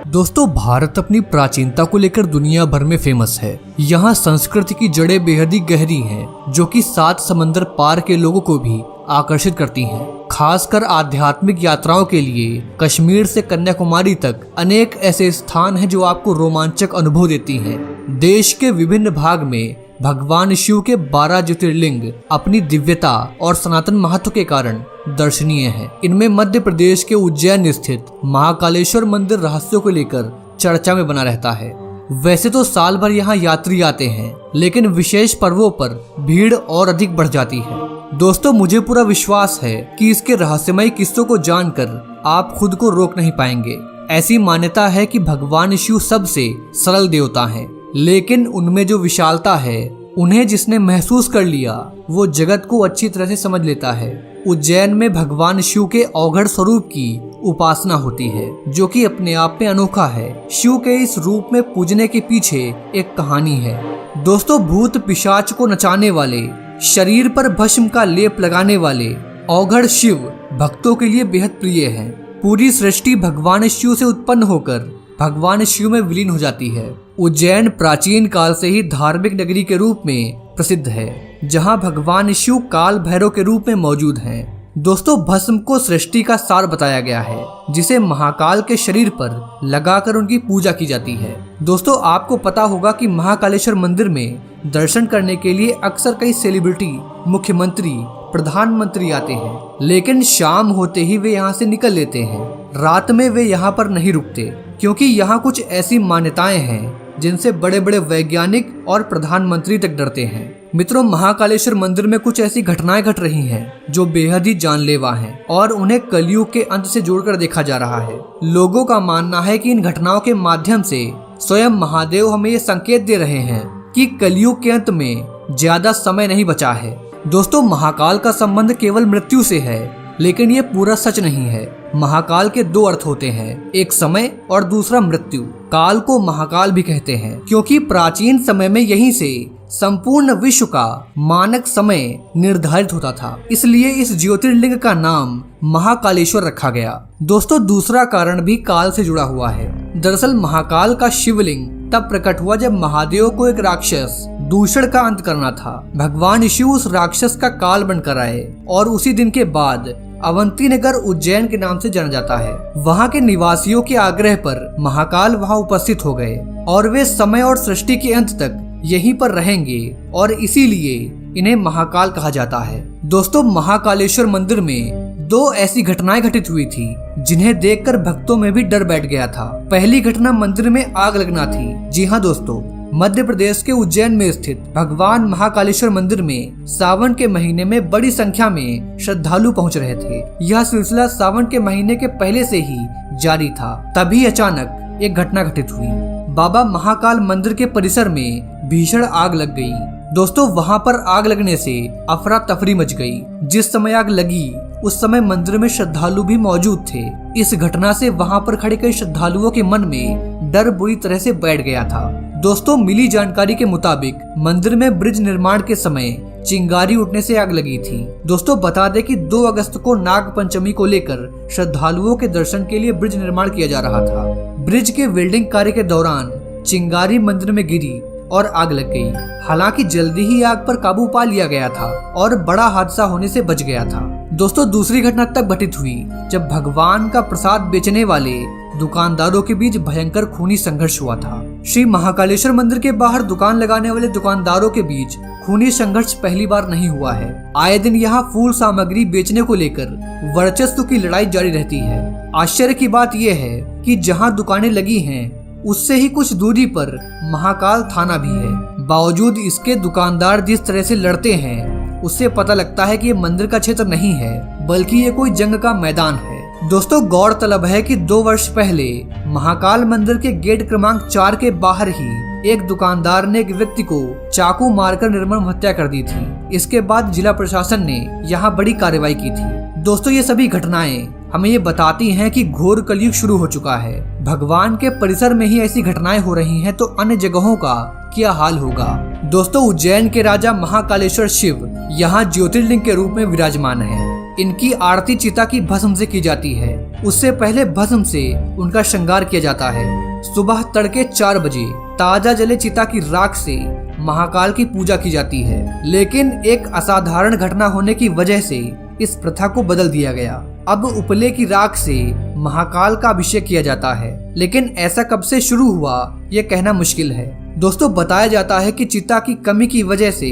दोस्तों, भारत अपनी प्राचीनता को लेकर दुनिया भर में फेमस है। यहाँ संस्कृति की जड़ें बेहद ही गहरी हैं, जो कि 7 समंदर पार के लोगों को भी आकर्षित करती हैं। खासकर आध्यात्मिक यात्राओं के लिए कश्मीर से कन्याकुमारी तक अनेक ऐसे स्थान हैं जो आपको रोमांचक अनुभव देती हैं। देश के विभिन्न भाग में भगवान शिव के 12 ज्योतिर्लिंग अपनी दिव्यता और सनातन महत्व के कारण दर्शनीय हैं। इनमें मध्य प्रदेश के उज्जैन स्थित महाकालेश्वर मंदिर रहस्यों को लेकर चर्चा में बना रहता है। वैसे तो साल भर यहाँ यात्री आते हैं, लेकिन विशेष पर्वों पर भीड़ और अधिक बढ़ जाती है। दोस्तों, मुझे पूरा विश्वास है कि इसके रहस्यमय किस्सों को जानकर आप खुद को रोक नहीं पाएंगे। ऐसी मान्यता है कि भगवान शिव सबसे सरल देवता हैं, लेकिन उनमें जो विशालता है उन्हें जिसने महसूस कर लिया वो जगत को अच्छी तरह से समझ लेता है। उज्जैन में भगवान शिव के अवघड़ स्वरूप की उपासना होती है, जो कि अपने आप में अनोखा है। शिव के इस रूप में पूजने के पीछे एक कहानी है। दोस्तों, भूत पिशाच को नचाने वाले, शरीर पर भस्म का लेप लगाने वाले अवघड़ शिव भक्तों के लिए बेहद प्रिय है। पूरी सृष्टि भगवान शिव से उत्पन्न होकर भगवान शिव में विलीन हो जाती है। उज्जैन प्राचीन काल से ही धार्मिक नगरी के रूप में प्रसिद्ध है, जहां भगवान शिव काल भैरव के रूप में मौजूद हैं। दोस्तों, भस्म को सृष्टि का सार बताया गया है, जिसे महाकाल के शरीर पर लगाकर उनकी पूजा की जाती है। दोस्तों, आपको पता होगा कि महाकालेश्वर मंदिर में दर्शन करने के लिए अक्सर कई सेलिब्रिटी, मुख्यमंत्री, प्रधानमंत्री आते हैं, लेकिन शाम होते ही वे यहाँ से निकल लेते हैं। रात में वे यहाँ पर नहीं रुकते, क्योंकि यहाँ कुछ ऐसी मान्यताएं हैं जिनसे बड़े बड़े वैज्ञानिक और प्रधानमंत्री तक डरते हैं। मित्रों, महाकालेश्वर मंदिर में कुछ ऐसी घटनाएं घट रही हैं जो बेहद ही जानलेवा हैं और उन्हें कलयुग के अंत से जोड़कर देखा जा रहा है। लोगों का मानना है कि इन घटनाओं के माध्यम से स्वयं महादेव हमें ये संकेत दे रहे हैं कि कलयुग के अंत में ज्यादा समय नहीं बचा है। दोस्तों, महाकाल का संबंध केवल मृत्यु से है, लेकिन ये पूरा सच नहीं है। महाकाल के 2 अर्थ होते हैं, एक समय और दूसरा मृत्यु। काल को महाकाल भी कहते हैं, क्योंकि प्राचीन समय में यहीं से संपूर्ण विश्व का मानक समय निर्धारित होता था। इसलिए इस ज्योतिर्लिंग का नाम महाकालेश्वर रखा गया। दोस्तों, दूसरा कारण भी काल से जुड़ा हुआ है। दरअसल महाकाल का शिवलिंग तब प्रकट हुआ जब महादेव को एक राक्षस दूषण का अंत करना था। भगवान शिव उस राक्षस का काल बनकर आए और उसी दिन के बाद अवंती नगर उज्जैन के नाम से जाना जाता है। वहाँ के निवासियों के आग्रह पर महाकाल वहाँ उपस्थित हो गए और वे समय और सृष्टि के अंत तक यहीं पर रहेंगे और इसीलिए इन्हें महाकाल कहा जाता है। दोस्तों, महाकालेश्वर मंदिर में 2 ऐसी घटनाएं घटित हुई थी जिन्हें देखकर भक्तों में भी डर बैठ गया था। पहली घटना मंदिर में आग लगना थी। जी हाँ दोस्तों, मध्य प्रदेश के उज्जैन में स्थित भगवान महाकालेश्वर मंदिर में सावन के महीने में बड़ी संख्या में श्रद्धालु पहुंच रहे थे। यह सिलसिला सावन के महीने के पहले से ही जारी था। तभी अचानक एक घटना घटित हुई। बाबा महाकाल मंदिर के परिसर में भीषण आग लग गई। दोस्तों, वहां पर आग लगने से अफरा तफरी मच गई। जिस समय आग लगी उस समय मंदिर में श्रद्धालु भी मौजूद थे। इस घटना से वहां पर खड़े कई श्रद्धालुओं के मन में डर बुरी तरह से बैठ गया था। दोस्तों, मिली जानकारी के मुताबिक मंदिर में ब्रिज निर्माण के समय चिंगारी उठने से आग लगी थी। दोस्तों, बता दें कि 2 अगस्त को नाग पंचमी को लेकर श्रद्धालुओं के दर्शन के लिए ब्रिज निर्माण किया जा रहा था। ब्रिज के वेल्डिंग कार्य के दौरान चिंगारी मंदिर में गिरी और आग लग गई। हालांकि जल्दी ही आग पर काबू पा लिया गया था और बड़ा हादसा होने से बच गया था। दोस्तों, दूसरी घटना तब घटित हुई जब भगवान का प्रसाद बेचने वाले दुकानदारों के बीच भयंकर खूनी संघर्ष हुआ था। श्री महाकालेश्वर मंदिर के बाहर दुकान लगाने वाले दुकानदारों के बीच खूनी संघर्ष पहली बार नहीं हुआ है। आए दिन यहाँ फूल सामग्री बेचने को लेकर वर्चस्व की लड़ाई जारी रहती है। आश्चर्य की बात यह है कि जहाँ दुकानें लगी हैं उससे ही कुछ दूरी पर महाकाल थाना भी है। बावजूद इसके दुकानदार जिस तरह से लड़ते हैं उससे पता लगता है कि ये मंदिर का क्षेत्र नहीं है, बल्कि ये कोई जंग का मैदान है। दोस्तों गौरतलब है कि 2 वर्ष पहले महाकाल मंदिर के गेट क्रमांक 4 के बाहर ही एक दुकानदार ने एक व्यक्ति को चाकू मारकर निर्मम हत्या कर दी थी। इसके बाद जिला प्रशासन ने यहाँ बड़ी कार्रवाई की थी। दोस्तों ये सभी घटनाएं हमें ये बताती हैं कि घोर कलयुग शुरू हो चुका है। भगवान के परिसर में ही ऐसी घटनाएं हो रही हैं तो अन्य जगहों का क्या हाल होगा। दोस्तों उज्जैन के राजा महाकालेश्वर शिव यहाँ ज्योतिर्लिंग के रूप में विराजमान है। इनकी आरती चिता की भस्म से की जाती है। उससे पहले भस्म से उनका श्रृंगार किया जाता है। सुबह तड़के 4 बजे ताजा जले चिता की राख से महाकाल की पूजा की जाती है, लेकिन एक असाधारण घटना होने की वजह से इस प्रथा को बदल दिया गया। अब उपले की राख से महाकाल का अभिषेक किया जाता है, लेकिन ऐसा कब से शुरू हुआ ये कहना मुश्किल है। दोस्तों बताया जाता है कि चिता की कमी की वजह से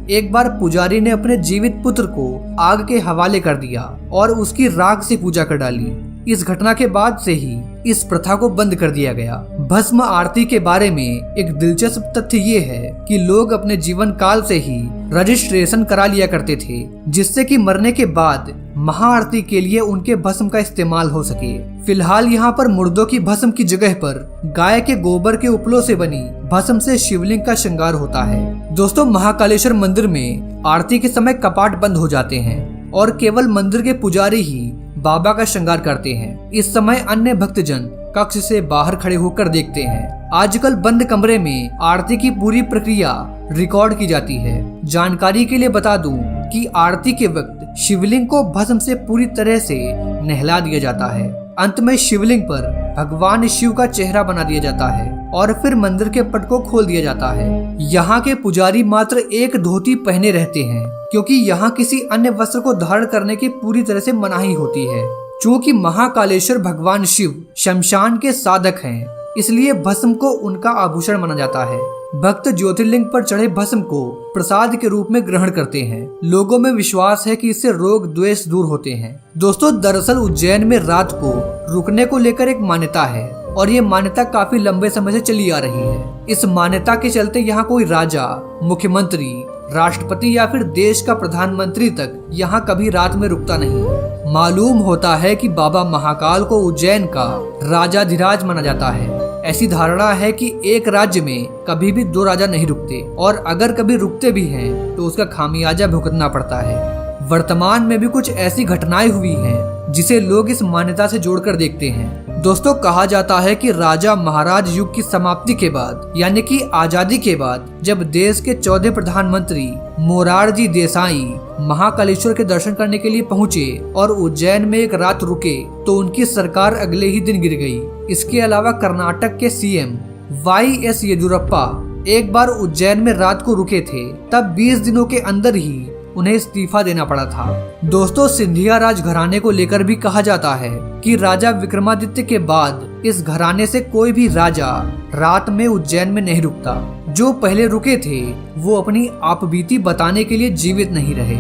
एक बार पुजारी ने अपने जीवित पुत्र को आग के हवाले कर दिया और उसकी राख से पूजा कर डाली। इस घटना के बाद से ही इस प्रथा को बंद कर दिया गया। भस्म आरती के बारे में एक दिलचस्प तथ्य ये है कि लोग अपने जीवन काल से ही रजिस्ट्रेशन करा लिया करते थे, जिससे कि मरने के बाद महाआरती के लिए उनके भस्म का इस्तेमाल हो सके। फिलहाल यहाँ पर मुर्दों की भस्म की जगह पर गाय के गोबर के उपलों से बनी भस्म से शिवलिंग का श्रृंगार होता है। दोस्तों महाकालेश्वर मंदिर में आरती के समय कपाट बंद हो जाते हैं और केवल मंदिर के पुजारी ही बाबा का श्रृंगार करते हैं। इस समय अन्य भक्तजन कक्ष से बाहर खड़े होकर देखते हैं। आजकल बंद कमरे में आरती की पूरी प्रक्रिया रिकॉर्ड की जाती है। जानकारी के लिए बता दूं कि आरती के वक्त शिवलिंग को भस्म से पूरी तरह से नहला दिया जाता है। अंत में शिवलिंग पर भगवान शिव का चेहरा बना दिया जाता है और फिर मंदिर के पट को खोल दिया जाता है। यहाँ के पुजारी मात्र एक धोती पहने रहते हैं, क्योंकि यहाँ किसी अन्य वस्त्र को धारण करने की पूरी तरह से मनाही होती है। चूँकि महाकालेश्वर भगवान शिव शमशान के साधक हैं, इसलिए भस्म को उनका आभूषण माना जाता है। भक्त ज्योतिर्लिंग पर चढ़े भस्म को प्रसाद के रूप में ग्रहण करते हैं। लोगों में विश्वास है कि इससे रोग द्वेष दूर होते हैं। दोस्तों दरअसल उज्जैन में रात को रुकने को लेकर एक मान्यता है और ये मान्यता काफी लंबे समय से चली आ रही है। इस मान्यता के चलते यहाँ कोई राजा, मुख्यमंत्री, राष्ट्रपति या फिर देश का प्रधानमंत्री तक यहाँ कभी रात में रुकता नहीं। मालूम होता है कि बाबा महाकाल को उज्जैन का राजाधिराज माना जाता है। ऐसी धारणा है कि एक राज्य में कभी भी 2 राजा नहीं रुकते और अगर कभी रुकते भी हैं तो उसका खामियाजा भुगतना पड़ता है। वर्तमान में भी कुछ ऐसी घटनाएं हुई हैं जिसे लोग इस मान्यता से जोड़कर देखते हैं। दोस्तों कहा जाता है कि राजा महाराज युग की समाप्ति के बाद यानी कि आजादी के बाद जब देश के 14 प्रधानमंत्री मोरारजी देसाई महाकालेश्वर के दर्शन करने के लिए पहुंचे और उज्जैन में एक रात रुके तो उनकी सरकार अगले ही दिन गिर गई। इसके अलावा कर्नाटक के सीएम YS येदियुरप्पा एक बार उज्जैन में रात को रुके थे, तब 20 दिनों के अंदर ही उन्हें इस्तीफा देना पड़ा था। दोस्तों सिंधिया राज घराने को लेकर भी कहा जाता है कि राजा विक्रमादित्य के बाद इस घराने से कोई भी राजा रात में उज्जैन में नहीं रुकता। जो पहले रुके थे वो अपनी आपबीती बताने के लिए जीवित नहीं रहे।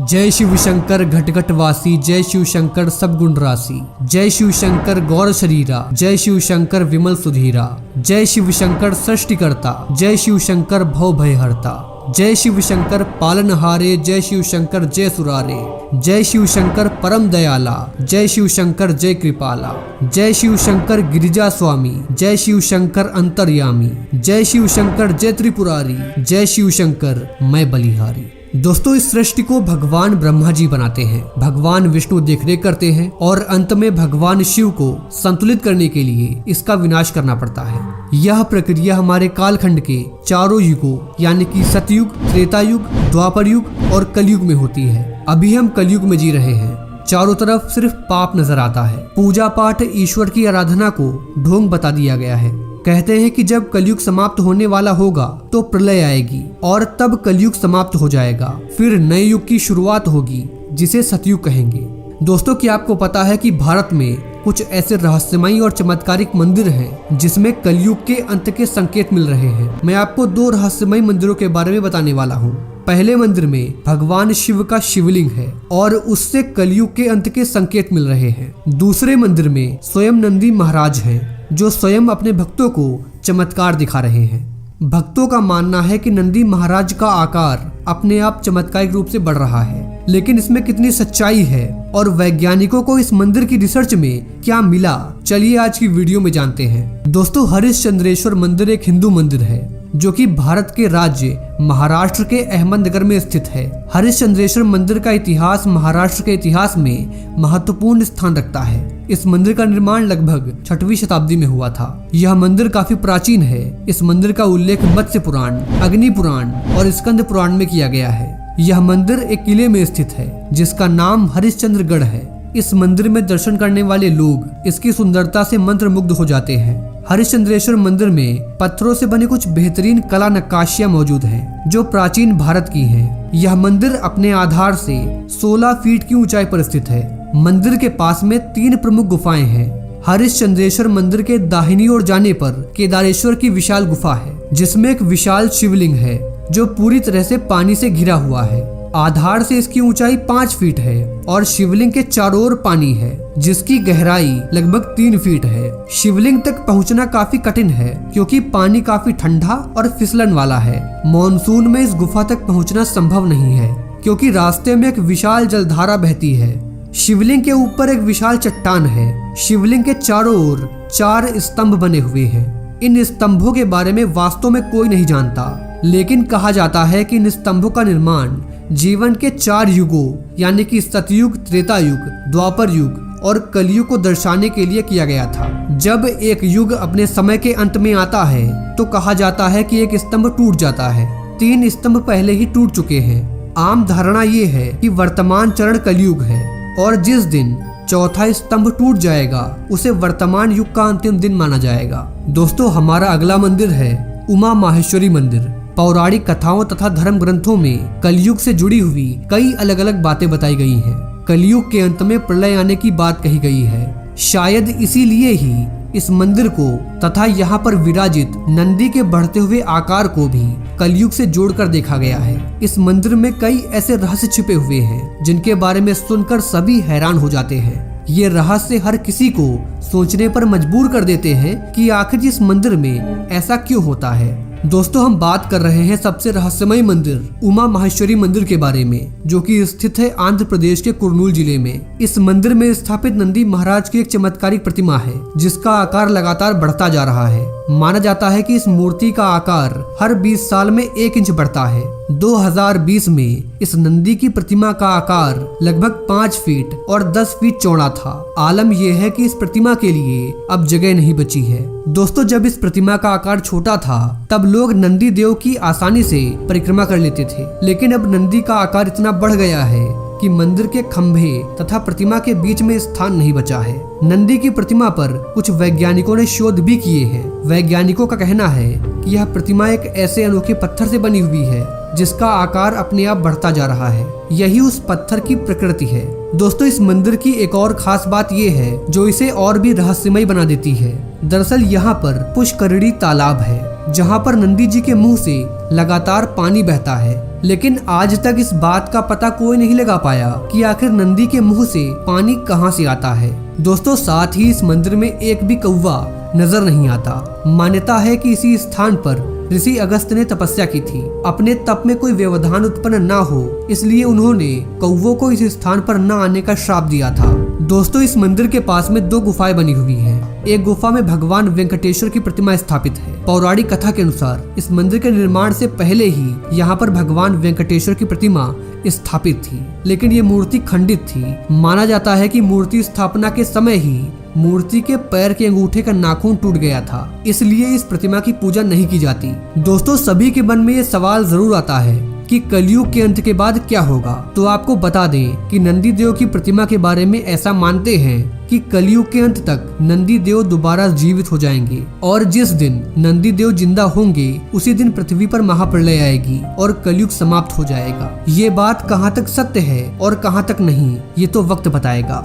जय शिव शंकर घटघट वासी, जय शिव शंकर सब गुण राशि, जय शिव शंकर गौर शरीरा, जय शिव शंकर विमल सुधीरा, जय शिव शंकर सृष्टिकर्ता, जय शिव शंकर भव भय हरता, जय शिव शंकर पालनहारे, जय शिव शंकर जय सुरारे, जय शिव शंकर परम दयाला, जय शिव शंकर जय कृपाला, जय शिव शंकर गिरिजा स्वामी, जय शिव शंकर अंतर्यामी, जय शिव शंकर जय त्रिपुरारी, जय शिव शंकर मैं बलिहारी। दोस्तों इस सृष्टि को भगवान ब्रह्मा जी बनाते हैं, भगवान विष्णु देखरेख करते हैं और अंत में भगवान शिव को संतुलित करने के लिए इसका विनाश करना पड़ता है। यह प्रक्रिया हमारे कालखंड के चारों युगों यानी कि सतयुग, त्रेता युग, द्वापर युग और कलयुग में होती है। अभी हम कलयुग में जी रहे हैं। चारों तरफ सिर्फ पाप नजर आता है। पूजा पाठ, ईश्वर की आराधना को ढोंग बता दिया गया है। कहते हैं कि जब कलयुग समाप्त होने वाला होगा तो प्रलय आएगी और तब कलयुग समाप्त हो जाएगा, फिर नए युग की शुरुआत होगी जिसे सतयुग कहेंगे। दोस्तों क्या आपको पता है कि भारत में कुछ ऐसे रहस्यमयी और चमत्कारिक मंदिर हैं जिसमें कलयुग के अंत के संकेत मिल रहे हैं। मैं आपको 2 रहस्यमयी मंदिरों के बारे में बताने वाला हूँ। पहले मंदिर में भगवान शिव का शिवलिंग है और उससे कलयुग के अंत के संकेत मिल रहे हैं। दूसरे मंदिर में स्वयं नंदी महाराज हैं जो स्वयं अपने भक्तों को चमत्कार दिखा रहे हैं। भक्तों का मानना है कि नंदी महाराज का आकार अपने आप चमत्कारिक रूप से बढ़ रहा है। लेकिन इसमें कितनी सच्चाई है और वैज्ञानिकों को इस मंदिर की रिसर्च में क्या मिला, चलिए आज की वीडियो में जानते हैं। दोस्तों, हरिश्चंद्रेश्वर मंदिर एक हिंदू मंदिर है जो कि भारत के राज्य महाराष्ट्र के अहमदनगर में स्थित है। हरिश्चंद्रेश्वर मंदिर का इतिहास महाराष्ट्र के इतिहास में महत्वपूर्ण स्थान रखता है। इस मंदिर का निर्माण लगभग 6वीं शताब्दी में हुआ था। यह मंदिर काफी प्राचीन है। इस मंदिर का उल्लेख मत्स्य पुराण, अग्नि पुराण और स्कंद पुराण में किया गया है। यह मंदिर एक किले में स्थित है जिसका नाम हरिश्चंद्रगढ़ है। इस मंदिर में दर्शन करने वाले लोग इसकी सुंदरता से मंत्रमुग्ध हो जाते हैं। हरिश्चंद्रेश्वर मंदिर में पत्थरों से बनी कुछ बेहतरीन कला नक्काशियां मौजूद हैं जो प्राचीन भारत की हैं। यह मंदिर अपने आधार से 16 फीट की ऊंचाई पर स्थित है। मंदिर के पास में 3 प्रमुख गुफाएं हैं। हरिश्चंद्रेश्वर मंदिर के दाहिनी ओर जाने पर केदारेश्वर की विशाल गुफा है जिसमें एक विशाल शिवलिंग है जो पूरी तरह से पानी से घिरा हुआ है। आधार से इसकी ऊंचाई 5 फीट है और शिवलिंग के चारों ओर पानी है जिसकी गहराई लगभग 3 फीट है। शिवलिंग तक पहुंचना काफी कठिन है क्योंकि पानी काफी ठंडा और फिसलन वाला है। मॉनसून में इस गुफा तक पहुंचना संभव नहीं है क्योंकि रास्ते में एक विशाल जलधारा बहती है। शिवलिंग के ऊपर एक विशाल चट्टान है। शिवलिंग के चारों ओर 4 स्तंभ बने हुए हैं। इन स्तंभों के बारे में वास्तव में कोई नहीं जानता, लेकिन कहा जाता है कि इन स्तंभों का निर्माण जीवन के 4 युगों यानी कि सतयुग, त्रेता युग, द्वापर युग और कलयुग को दर्शाने के लिए किया गया था। जब एक युग अपने समय के अंत में आता है तो कहा जाता है कि एक स्तंभ टूट जाता है। 3 स्तंभ पहले ही टूट चुके हैं। आम धारणा ये है कि वर्तमान चरण कलयुग है और जिस दिन 4था स्तंभ टूट जाएगा उसे वर्तमान युग का अंतिम दिन माना जाएगा। दोस्तों, हमारा अगला मंदिर है उमा माहेश्वरी मंदिर। पौराणिक कथाओं तथा धर्म ग्रंथों में कलयुग से जुड़ी हुई कई अलग अलग बातें बताई गई हैं। कलयुग के अंत में प्रलय आने की बात कही गई है। शायद इसीलिए ही इस मंदिर को तथा यहाँ पर विराजित नंदी के बढ़ते हुए आकार को भी कलयुग से जोड़कर देखा गया है। इस मंदिर में कई ऐसे रहस्य छिपे हुए हैं जिनके बारे में सुनकर सभी हैरान हो जाते हैं। ये रहस्य हर किसी को सोचने पर मजबूर कर देते हैं कि आखिर इस मंदिर में ऐसा क्यों होता है। दोस्तों, हम बात कर रहे हैं सबसे रहस्यमय मंदिर उमा माहेश्वरी मंदिर के बारे में जो कि स्थित है आंध्र प्रदेश के कुर्नूल जिले में। इस मंदिर में स्थापित नंदी महाराज की एक चमत्कारिक प्रतिमा है जिसका आकार लगातार बढ़ता जा रहा है। माना जाता है कि इस मूर्ति का आकार हर 20 साल में 1 इंच बढ़ता है। 2020 में इस नंदी की प्रतिमा का आकार लगभग 5 फीट और 10 फीट चौड़ा था। आलम यह है कि इस प्रतिमा के लिए अब जगह नहीं बची है। दोस्तों, जब इस प्रतिमा का आकार छोटा था तब लोग नंदी देव की आसानी से परिक्रमा कर लेते थे, लेकिन अब नंदी का आकार इतना बढ़ गया है कि मंदिर के खंभे तथा प्रतिमा के बीच में स्थान नहीं बचा है। नंदी की प्रतिमा पर कुछ वैज्ञानिकों ने शोध भी किए हैं। वैज्ञानिकों का कहना है कि यह प्रतिमा एक ऐसे अनोखे पत्थर से बनी हुई है जिसका आकार अपने आप बढ़ता जा रहा है। यही उस पत्थर की प्रकृति है। दोस्तों, इस मंदिर की एक और खास बात यह है जो इसे और भी रहस्यमय बना देती है। दरअसल यहाँ पर पुष्करणी तालाब है जहाँ पर नंदी जी के मुंह से लगातार पानी बहता है, लेकिन आज तक इस बात का पता कोई नहीं लगा पाया कि आखिर नंदी के मुंह से पानी कहाँ से आता है। दोस्तों, साथ ही इस मंदिर में एक भी कौवा नजर नहीं आता। मान्यता है कि इसी स्थान पर ऋषि अगस्त ने तपस्या की थी। अपने तप में कोई व्यवधान उत्पन्न न हो इसलिए उन्होंने कौवों को इस स्थान पर न आने का श्राप दिया था। दोस्तों, इस मंदिर के पास में 2 गुफाएं बनी हुई हैं। एक गुफा में भगवान वेंकटेश्वर की प्रतिमा स्थापित है। पौराणिक कथा के अनुसार इस मंदिर के निर्माण से पहले ही यहाँ पर भगवान वेंकटेश्वर की प्रतिमा स्थापित थी, लेकिन ये मूर्ति खंडित थी। माना जाता है कि मूर्ति स्थापना के समय ही मूर्ति के पैर के अंगूठे का नाखून टूट गया था, इसलिए इस प्रतिमा की पूजा नहीं की जाती। दोस्तों, सभी के मन में ये सवाल जरूर आता है कि कलयुग के अंत के बाद क्या होगा। तो आपको बता दें कि नंदी देव की प्रतिमा के बारे में ऐसा मानते हैं कि कलयुग के अंत तक नंदी देव दोबारा जीवित हो जाएंगे और जिस दिन नंदी देव जिंदा होंगे उसी दिन पृथ्वी पर महाप्रलय आएगी और कलयुग समाप्त हो जाएगा। ये बात कहाँ तक सत्य है और कहाँ तक नहीं, ये तो वक्त बताएगा।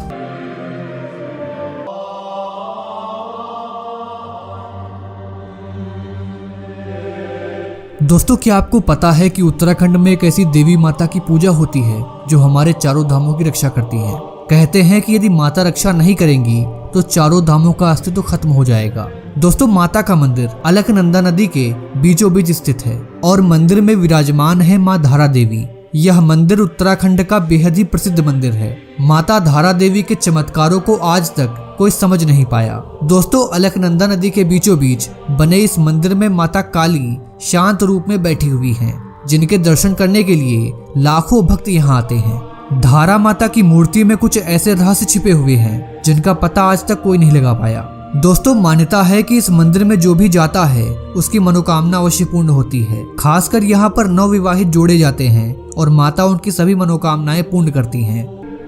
दोस्तों, क्या आपको पता है कि उत्तराखंड में एक ऐसी देवी माता की पूजा होती है जो हमारे चारों धामों की रक्षा करती है। कहते हैं कि यदि माता रक्षा नहीं करेंगी तो चारों धामों का अस्तित्व खत्म हो जाएगा। दोस्तों, माता का मंदिर अलकनंदा नदी के बीचों बीच स्थित है और मंदिर में विराजमान है माँ धारा देवी। यह मंदिर उत्तराखंड का बेहद ही प्रसिद्ध मंदिर है। माता धारा देवी के चमत्कारों को आज तक कोई समझ नहीं पाया। दोस्तों, अलकनंदा नदी के बीचों बीच बने इस मंदिर में माता काली शांत रूप में बैठी हुई हैं, जिनके दर्शन करने के लिए लाखों भक्त यहाँ आते हैं। धारा माता की मूर्ति में कुछ ऐसे रहस्य छिपे हुए हैं जिनका पता आज तक कोई नहीं लगा पाया। दोस्तों, मान्यता है कि इस मंदिर में जो भी जाता है उसकी मनोकामना अवश्य पूर्ण होती है। खासकर यहाँ पर नवविवाहित जोड़े जाते हैं और माता उनकी सभी मनोकामनाएं पूर्ण करती हैं।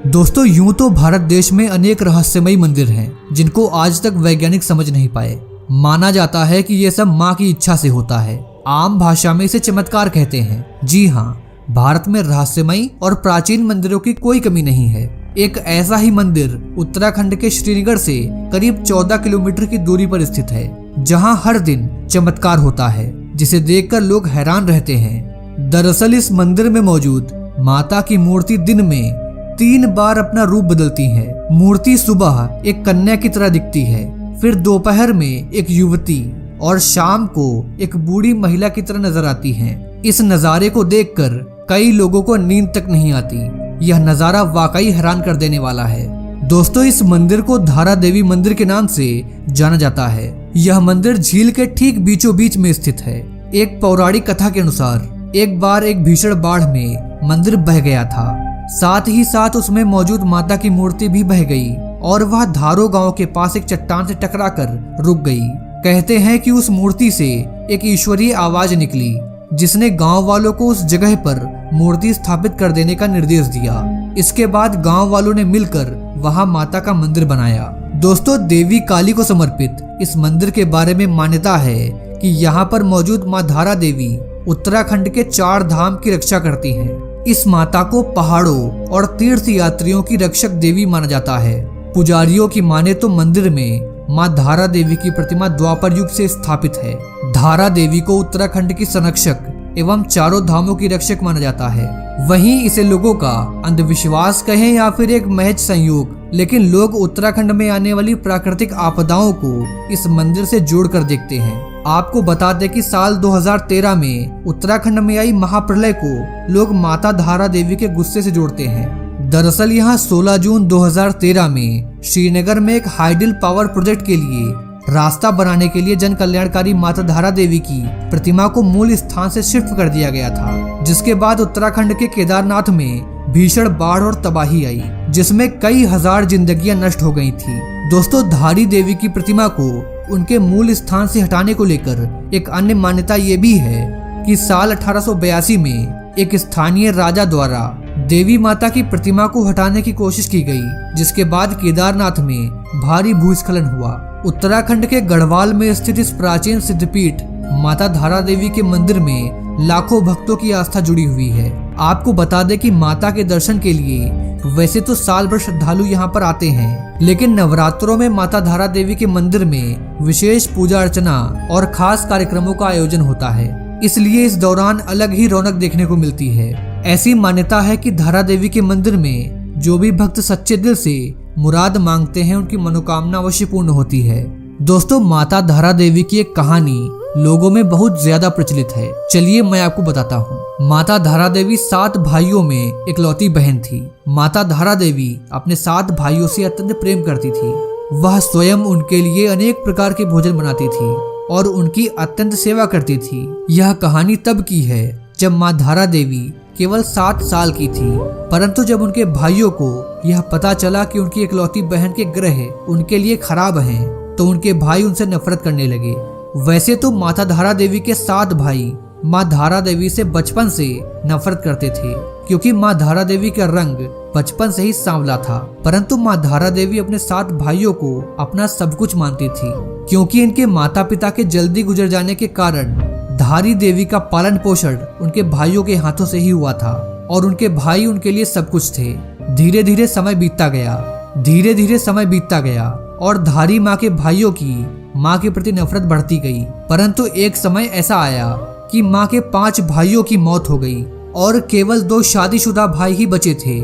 दोस्तों, यूं तो भारत देश में अनेक रहस्यमयी मंदिर हैं जिनको आज तक वैज्ञानिक समझ नहीं पाए। माना जाता है कि ये सब माँ की इच्छा से होता है। आम भाषा में इसे चमत्कार कहते हैं। जी हाँ, भारत में रहस्यमयी और प्राचीन मंदिरों की कोई कमी नहीं है। एक ऐसा ही मंदिर उत्तराखंड के श्रीनगर से करीब 14 किलोमीटर की दूरी पर स्थित है, जहां हर दिन चमत्कार होता है, जिसे देखकर लोग हैरान रहते हैं। दरअसल इस मंदिर में मौजूद माता की मूर्ति दिन में 3 बार अपना रूप बदलती है। मूर्ति सुबह एक कन्या की तरह दिखती है, फिर दोपहर में एक युवती और शाम को एक बूढ़ी महिला की तरह नजर आती है। इस नजारे को देखकर कई लोगों को नींद तक नहीं आती। यह नजारा वाकई हैरान कर देने वाला है। दोस्तों, इस मंदिर को धारा देवी मंदिर के नाम से जाना जाता है। यह मंदिर झील के ठीक बीचों बीच में स्थित है। एक पौराणिक कथा के अनुसार एक बार एक भीषण बाढ़ में मंदिर बह गया था। साथ ही साथ उसमें मौजूद माता की मूर्ति भी बह गई और वह धारो गांव के पास एक चट्टान से टकराकर रुक गई। कहते हैं कि उस मूर्ति से एक ईश्वरीय आवाज निकली, जिसने गांव वालों को उस जगह पर मूर्ति स्थापित कर देने का निर्देश दिया। इसके बाद गांव वालों ने मिलकर वहां माता का मंदिर बनाया। दोस्तों, देवी काली को समर्पित इस मंदिर के बारे में मान्यता है कि यहाँ पर मौजूद माँ धारा देवी उत्तराखंड के 4 धाम की रक्षा करती हैं। इस माता को पहाड़ों और तीर्थ यात्रियों की रक्षक देवी माना जाता है। पुजारियों की माने तो मंदिर में माँ धारा देवी की प्रतिमा द्वापर युग से स्थापित है। धारा देवी को उत्तराखंड की संरक्षक एवं 4 धामों की रक्षक माना जाता है। वहीं इसे लोगों का अंधविश्वास कहें या फिर एक महज संयोग, लेकिन लोग उत्तराखंड में आने वाली प्राकृतिक आपदाओं को इस मंदिर से जोड़कर देखते हैं। आपको बता दें कि साल 2013 में उत्तराखंड में आई महाप्रलय को लोग माता धारा देवी के गुस्से से जोड़ते हैं। दरअसल यहाँ 16 जून 2013 में श्रीनगर में एक हाइडल पावर प्रोजेक्ट के लिए रास्ता बनाने के लिए जन कल्याणकारी माता धारा देवी की प्रतिमा को मूल स्थान से शिफ्ट कर दिया गया था, जिसके बाद उत्तराखंड के केदारनाथ में भीषण बाढ़ और तबाही आई, जिसमें कई हजार जिंदगियां नष्ट हो गई थी। दोस्तों, धारी देवी की प्रतिमा को उनके मूल स्थान से हटाने को लेकर एक अन्य मान्यता ये भी है कि साल 1882 में एक स्थानीय राजा द्वारा देवी माता की प्रतिमा को हटाने की कोशिश की गई, जिसके बाद केदारनाथ में भारी भूस्खलन हुआ। उत्तराखंड के गढ़वाल में स्थित इस प्राचीन सिद्धपीठ माता धारा देवी के मंदिर में लाखों भक्तों की आस्था जुड़ी हुई है। आपको बता दें कि माता के दर्शन के लिए वैसे तो साल भर श्रद्धालु यहाँ पर आते हैं, लेकिन नवरात्रों में माता धारा देवी के मंदिर में विशेष पूजा अर्चना और खास कार्यक्रमों का आयोजन होता है, इसलिए इस दौरान अलग ही रौनक देखने को मिलती है। ऐसी मान्यता है कि धारा देवी के मंदिर में जो भी भक्त सच्चे दिल से मुराद मांगते हैं, उनकी मनोकामना अवश्य पूर्ण होती है। दोस्तों, माता धारा देवी की एक कहानी लोगों में बहुत ज्यादा प्रचलित है। चलिए मैं आपको बताता हूँ। माता धारा देवी 7 भाइयों में इकलौती बहन थी। माता धारा देवी अपने 7 भाइयों से अत्यंत प्रेम करती थी। वह स्वयं उनके लिए अनेक प्रकार के भोजन बनाती थी और उनकी अत्यंत सेवा करती थी। यह कहानी तब की है जब माँ धारा देवी केवल 7 साल की थी, परंतु जब उनके भाइयों को यह पता चला कि उनकी इकलौती बहन के ग्रह उनके लिए खराब हैं, तो उनके भाई उनसे नफरत करने लगे। वैसे तो माता धारा देवी के 7 भाई माँ धारा देवी से बचपन से नफरत करते थे, क्योंकि माँ धारा देवी का रंग बचपन से ही सांवला था, परंतु माँ धारा देवी अपने 7 भाइयों को अपना सब कुछ मानती थी। क्योंकि इनके माता पिता के जल्दी गुजर जाने के कारण धारी देवी का पालन पोषण उनके भाइयों के हाथों से ही हुआ था और उनके भाई उनके लिए सब कुछ थे। धीरे धीरे समय बीतता गया और धारी माँ के भाइयों की माँ के प्रति नफरत बढ़ती गई। परंतु एक समय ऐसा आया कि माँ के 5 भाइयों की मौत हो गई और केवल 2 शादीशुदा भाई ही बचे थे।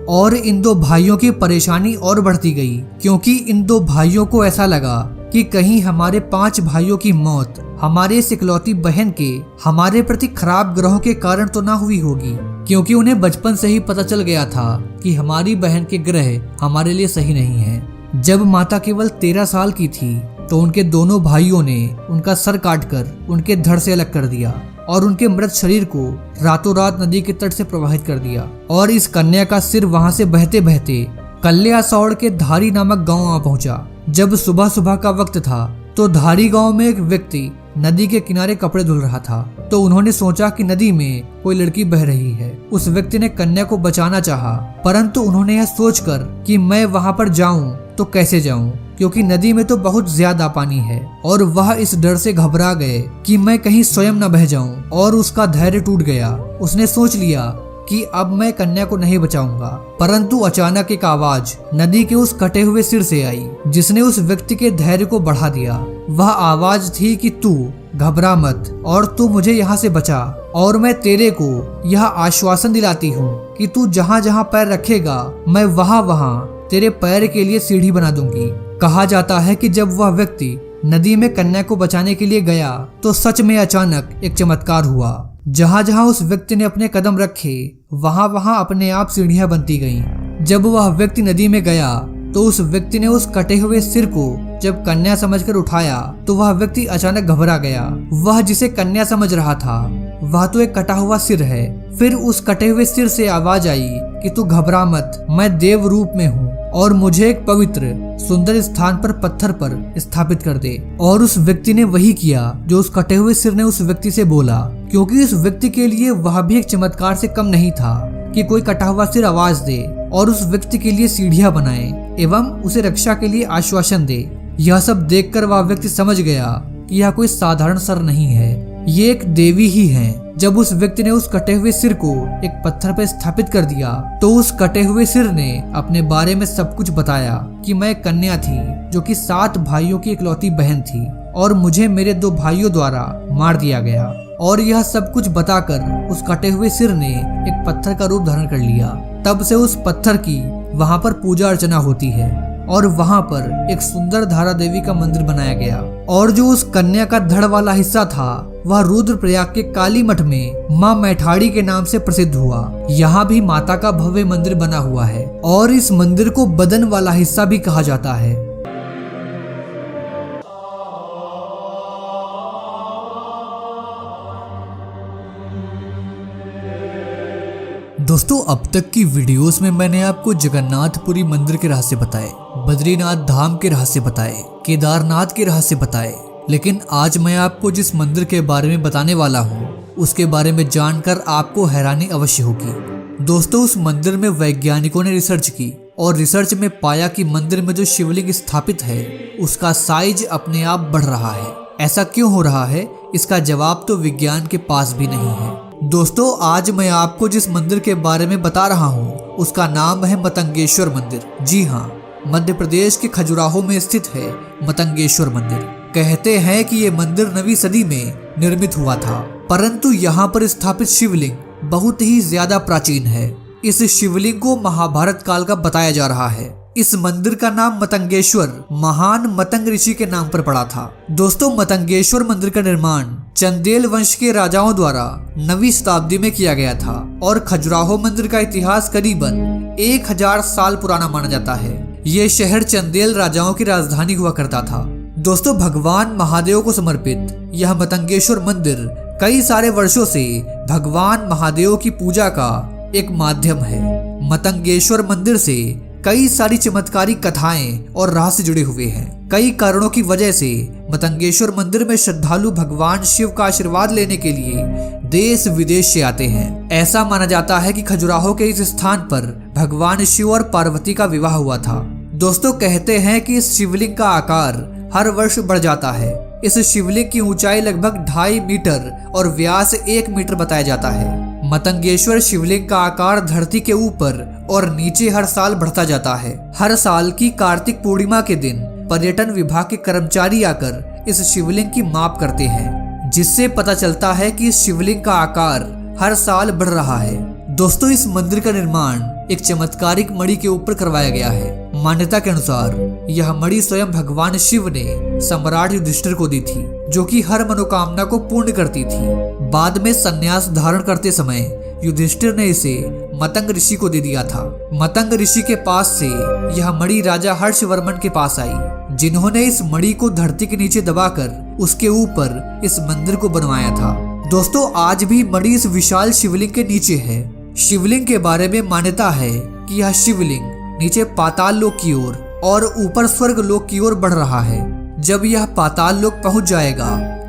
और इन 2 भाइयों की परेशानी और बढ़ती गई, क्योंकि इन 2 भाइयों को ऐसा लगा कि कहीं हमारे 5 भाइयों की मौत हमारे इस इकलौती बहन के हमारे प्रति खराब ग्रहों के कारण तो ना हुई होगी, क्योंकि उन्हें बचपन से ही पता चल गया था कि हमारी बहन के ग्रह हमारे लिए सही नहीं है। जब माता केवल 13 साल की थी तो उनके दोनों भाइयों ने उनका सर काटकर उनके धड़ से अलग कर दिया और उनके मृत शरीर को रातों रात नदी के तट से प्रवाहित कर दिया। और इस कन्या का सिर वहां से बहते बहते कल्यासौड़ के धारी नामक गांव आ पहुंचा। जब सुबह सुबह का वक्त था तो धारी गांव में एक व्यक्ति नदी के किनारे कपड़े धुल रहा था, तो उन्होंने सोचा कि नदी में कोई लड़की बह रही है। उस व्यक्ति ने कन्या को बचाना चाहा, परंतु उन्होंने यह सोचकर कि मैं वहां पर जाऊं तो कैसे जाऊं, क्योंकि नदी में तो बहुत ज्यादा पानी है, और वह इस डर से घबरा गए कि मैं कहीं स्वयं न बह जाऊं, और उसका धैर्य टूट गया। उसने सोच लिया कि अब मैं कन्या को नहीं बचाऊंगा। परंतु अचानक एक आवाज नदी के उस कटे हुए सिर से आई, जिसने उस व्यक्ति के धैर्य को बढ़ा दिया। वह आवाज थी कि तू घबरा मत और तू मुझे यहाँ से बचा, और मैं तेरे को यह आश्वासन दिलाती हूँ कि तू जहाँ जहाँ पैर रखेगा मैं वहाँ वहाँ तेरे पैर के लिए सीढ़ी बना दूंगी। कहा जाता है कि जब वह व्यक्ति नदी में कन्या को बचाने के लिए गया तो सच में अचानक एक चमत्कार हुआ। जहाँ जहाँ उस व्यक्ति ने अपने कदम रखे वहाँ वहाँ अपने आप सीढ़ियां बनती गईं। जब वह व्यक्ति नदी में गया तो उस व्यक्ति ने उस कटे हुए सिर को जब कन्या समझकर उठाया तो वह व्यक्ति अचानक घबरा गया। वह जिसे कन्या समझ रहा था वह तो एक कटा हुआ सिर है। फिर उस कटे हुए सिर से आवाज आई कि तू घबरा मत, मैं देव रूप में हूँ और मुझे एक पवित्र सुंदर स्थान पर पत्थर पर स्थापित कर दे। और उस व्यक्ति ने वही किया जो उस कटे हुए सिर ने उस व्यक्ति से बोला, क्योंकि उस व्यक्ति के लिए वह भी एक चमत्कार से कम नहीं था कि कोई कटा हुआ सिर आवाज दे और उस व्यक्ति के लिए सीढ़ियां बनाए एवं उसे रक्षा के लिए आश्वासन दे। यह सब देखकर वह व्यक्ति समझ गया कि यह कोई साधारण सर नहीं है, ये एक देवी ही है। जब उस व्यक्ति ने उस कटे हुए सिर को एक पत्थर पर स्थापित कर दिया तो उस कटे हुए सिर ने अपने बारे में सब कुछ बताया कि मैं कन्या थी जो कि 7 भाइयों की इकलौती बहन थी और मुझे मेरे 2 भाइयों द्वारा मार दिया गया। और यह सब कुछ बताकर उस कटे हुए सिर ने एक पत्थर का रूप धारण कर लिया। तब से उस पत्थर की वहां पर पूजा अर्चना होती है और वहां पर एक सुंदर धारा देवी का मंदिर बनाया गया। और जो उस कन्या का धड़ वाला हिस्सा था वह रुद्रप्रयाग के काली मठ में माँ मैठाड़ी के नाम से प्रसिद्ध हुआ। यहाँ भी माता का भव्य मंदिर बना हुआ है और इस मंदिर को बदन वाला हिस्सा भी कहा जाता है। दोस्तों, अब तक की वीडियोस में मैंने आपको जगन्नाथपुरी मंदिर के रहस्य बताए, बद्रीनाथ धाम के रहस्य बताए, केदारनाथ के रहस्य बताए, लेकिन आज मैं आपको जिस मंदिर के बारे में बताने वाला हूँ उसके बारे में जानकर आपको हैरानी अवश्य होगी। दोस्तों, उस मंदिर में वैज्ञानिकों ने रिसर्च की और रिसर्च में पाया कि मंदिर में जो शिवलिंग स्थापित है उसका साइज अपने आप बढ़ रहा है। ऐसा क्यों हो रहा है, इसका जवाब तो विज्ञान के पास भी नहीं है। दोस्तों, आज मैं आपको जिस मंदिर के बारे में बता रहा हूँ उसका नाम है मतंगेश्वर मंदिर। जी हाँ, मध्य प्रदेश के खजुराहो में स्थित है मतंगेश्वर मंदिर। कहते हैं कि ये मंदिर 9वीं सदी में निर्मित हुआ था, परंतु यहाँ पर स्थापित शिवलिंग बहुत ही ज्यादा प्राचीन है। इस शिवलिंग को महाभारत काल का बताया जा रहा है। इस मंदिर का नाम मतंगेश्वर महान मतंग ऋषि के नाम पर पड़ा था। दोस्तों, मतंगेश्वर मंदिर का निर्माण चंदेल वंश के राजाओं द्वारा 9वीं शताब्दी में किया गया था और खजुराहो मंदिर का इतिहास करीबन 1000 साल पुराना माना जाता है। ये शहर चंदेल राजाओं की राजधानी हुआ करता था। दोस्तों, भगवान महादेव को समर्पित यह मतंगेश्वर मंदिर कई सारे वर्षों से भगवान महादेव की पूजा का एक माध्यम है। मतंगेश्वर मंदिर से कई सारी चमत्कारिक कथाएं और रहस्य जुड़े हुए हैं। कई कारणों की वजह से मतंगेश्वर मंदिर में श्रद्धालु भगवान शिव का आशीर्वाद लेने के लिए देश विदेश से आते हैं। ऐसा माना जाता है कि खजुराहो के इस स्थान पर भगवान शिव और पार्वती का विवाह हुआ था। दोस्तों, कहते हैं कि इस शिवलिंग का आकार हर वर्ष बढ़ जाता है। इस शिवलिंग की ऊंचाई लगभग 2.5 मीटर और व्यास 1 मीटर बताया जाता है। मतंगेश्वर शिवलिंग का आकार धरती के ऊपर और नीचे हर साल बढ़ता जाता है। हर साल की कार्तिक पूर्णिमा के दिन पर्यटन विभाग के कर्मचारी आकर इस शिवलिंग की माप करते हैं, जिससे पता चलता है कि इस शिवलिंग का आकार हर साल बढ़ रहा है। दोस्तों, इस मंदिर का निर्माण एक चमत्कारिक मणि के ऊपर करवाया गया है। मान्यता के अनुसार यह मणि स्वयं भगवान शिव ने सम्राट युधिष्ठिर को दी थी, जो कि हर मनोकामना को पूर्ण करती थी। बाद में संन्यास धारण करते समय युधिष्ठिर ने इसे मतंग ऋषि को दे दिया था। मतंग ऋषि के पास से यह मणि राजा हर्षवर्मन के पास आई, जिन्होंने इस मणि को धरती के नीचे दबाकर उसके ऊपर इस मंदिर को बनवाया था। दोस्तों, आज भी मणि इस विशाल शिवलिंग के नीचे है। शिवलिंग के बारे में मान्यता है कि यह शिवलिंग नीचे पाताल लोक की ओर और ऊपर स्वर्ग लोक की ओर बढ़ रहा है। जब यह पाताल लोक पहुंच जाएगा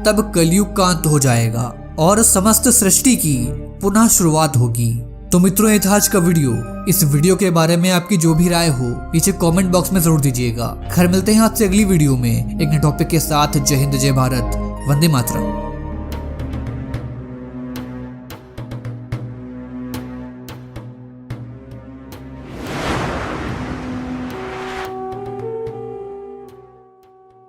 तब कलयुग का अंत हो जाएगा और समस्त सृष्टि की पुनः शुरुआत होगी। तो मित्रों, ये था आज का वीडियो। इस वीडियो के बारे में आपकी जो भी राय हो नीचे कमेंट बॉक्स में जरूर दीजिएगा। खैर, मिलते हैं आपसे अगली वीडियो में एक नए टॉपिक के साथ। जय हिंद, जय भारत, वंदे मातरम।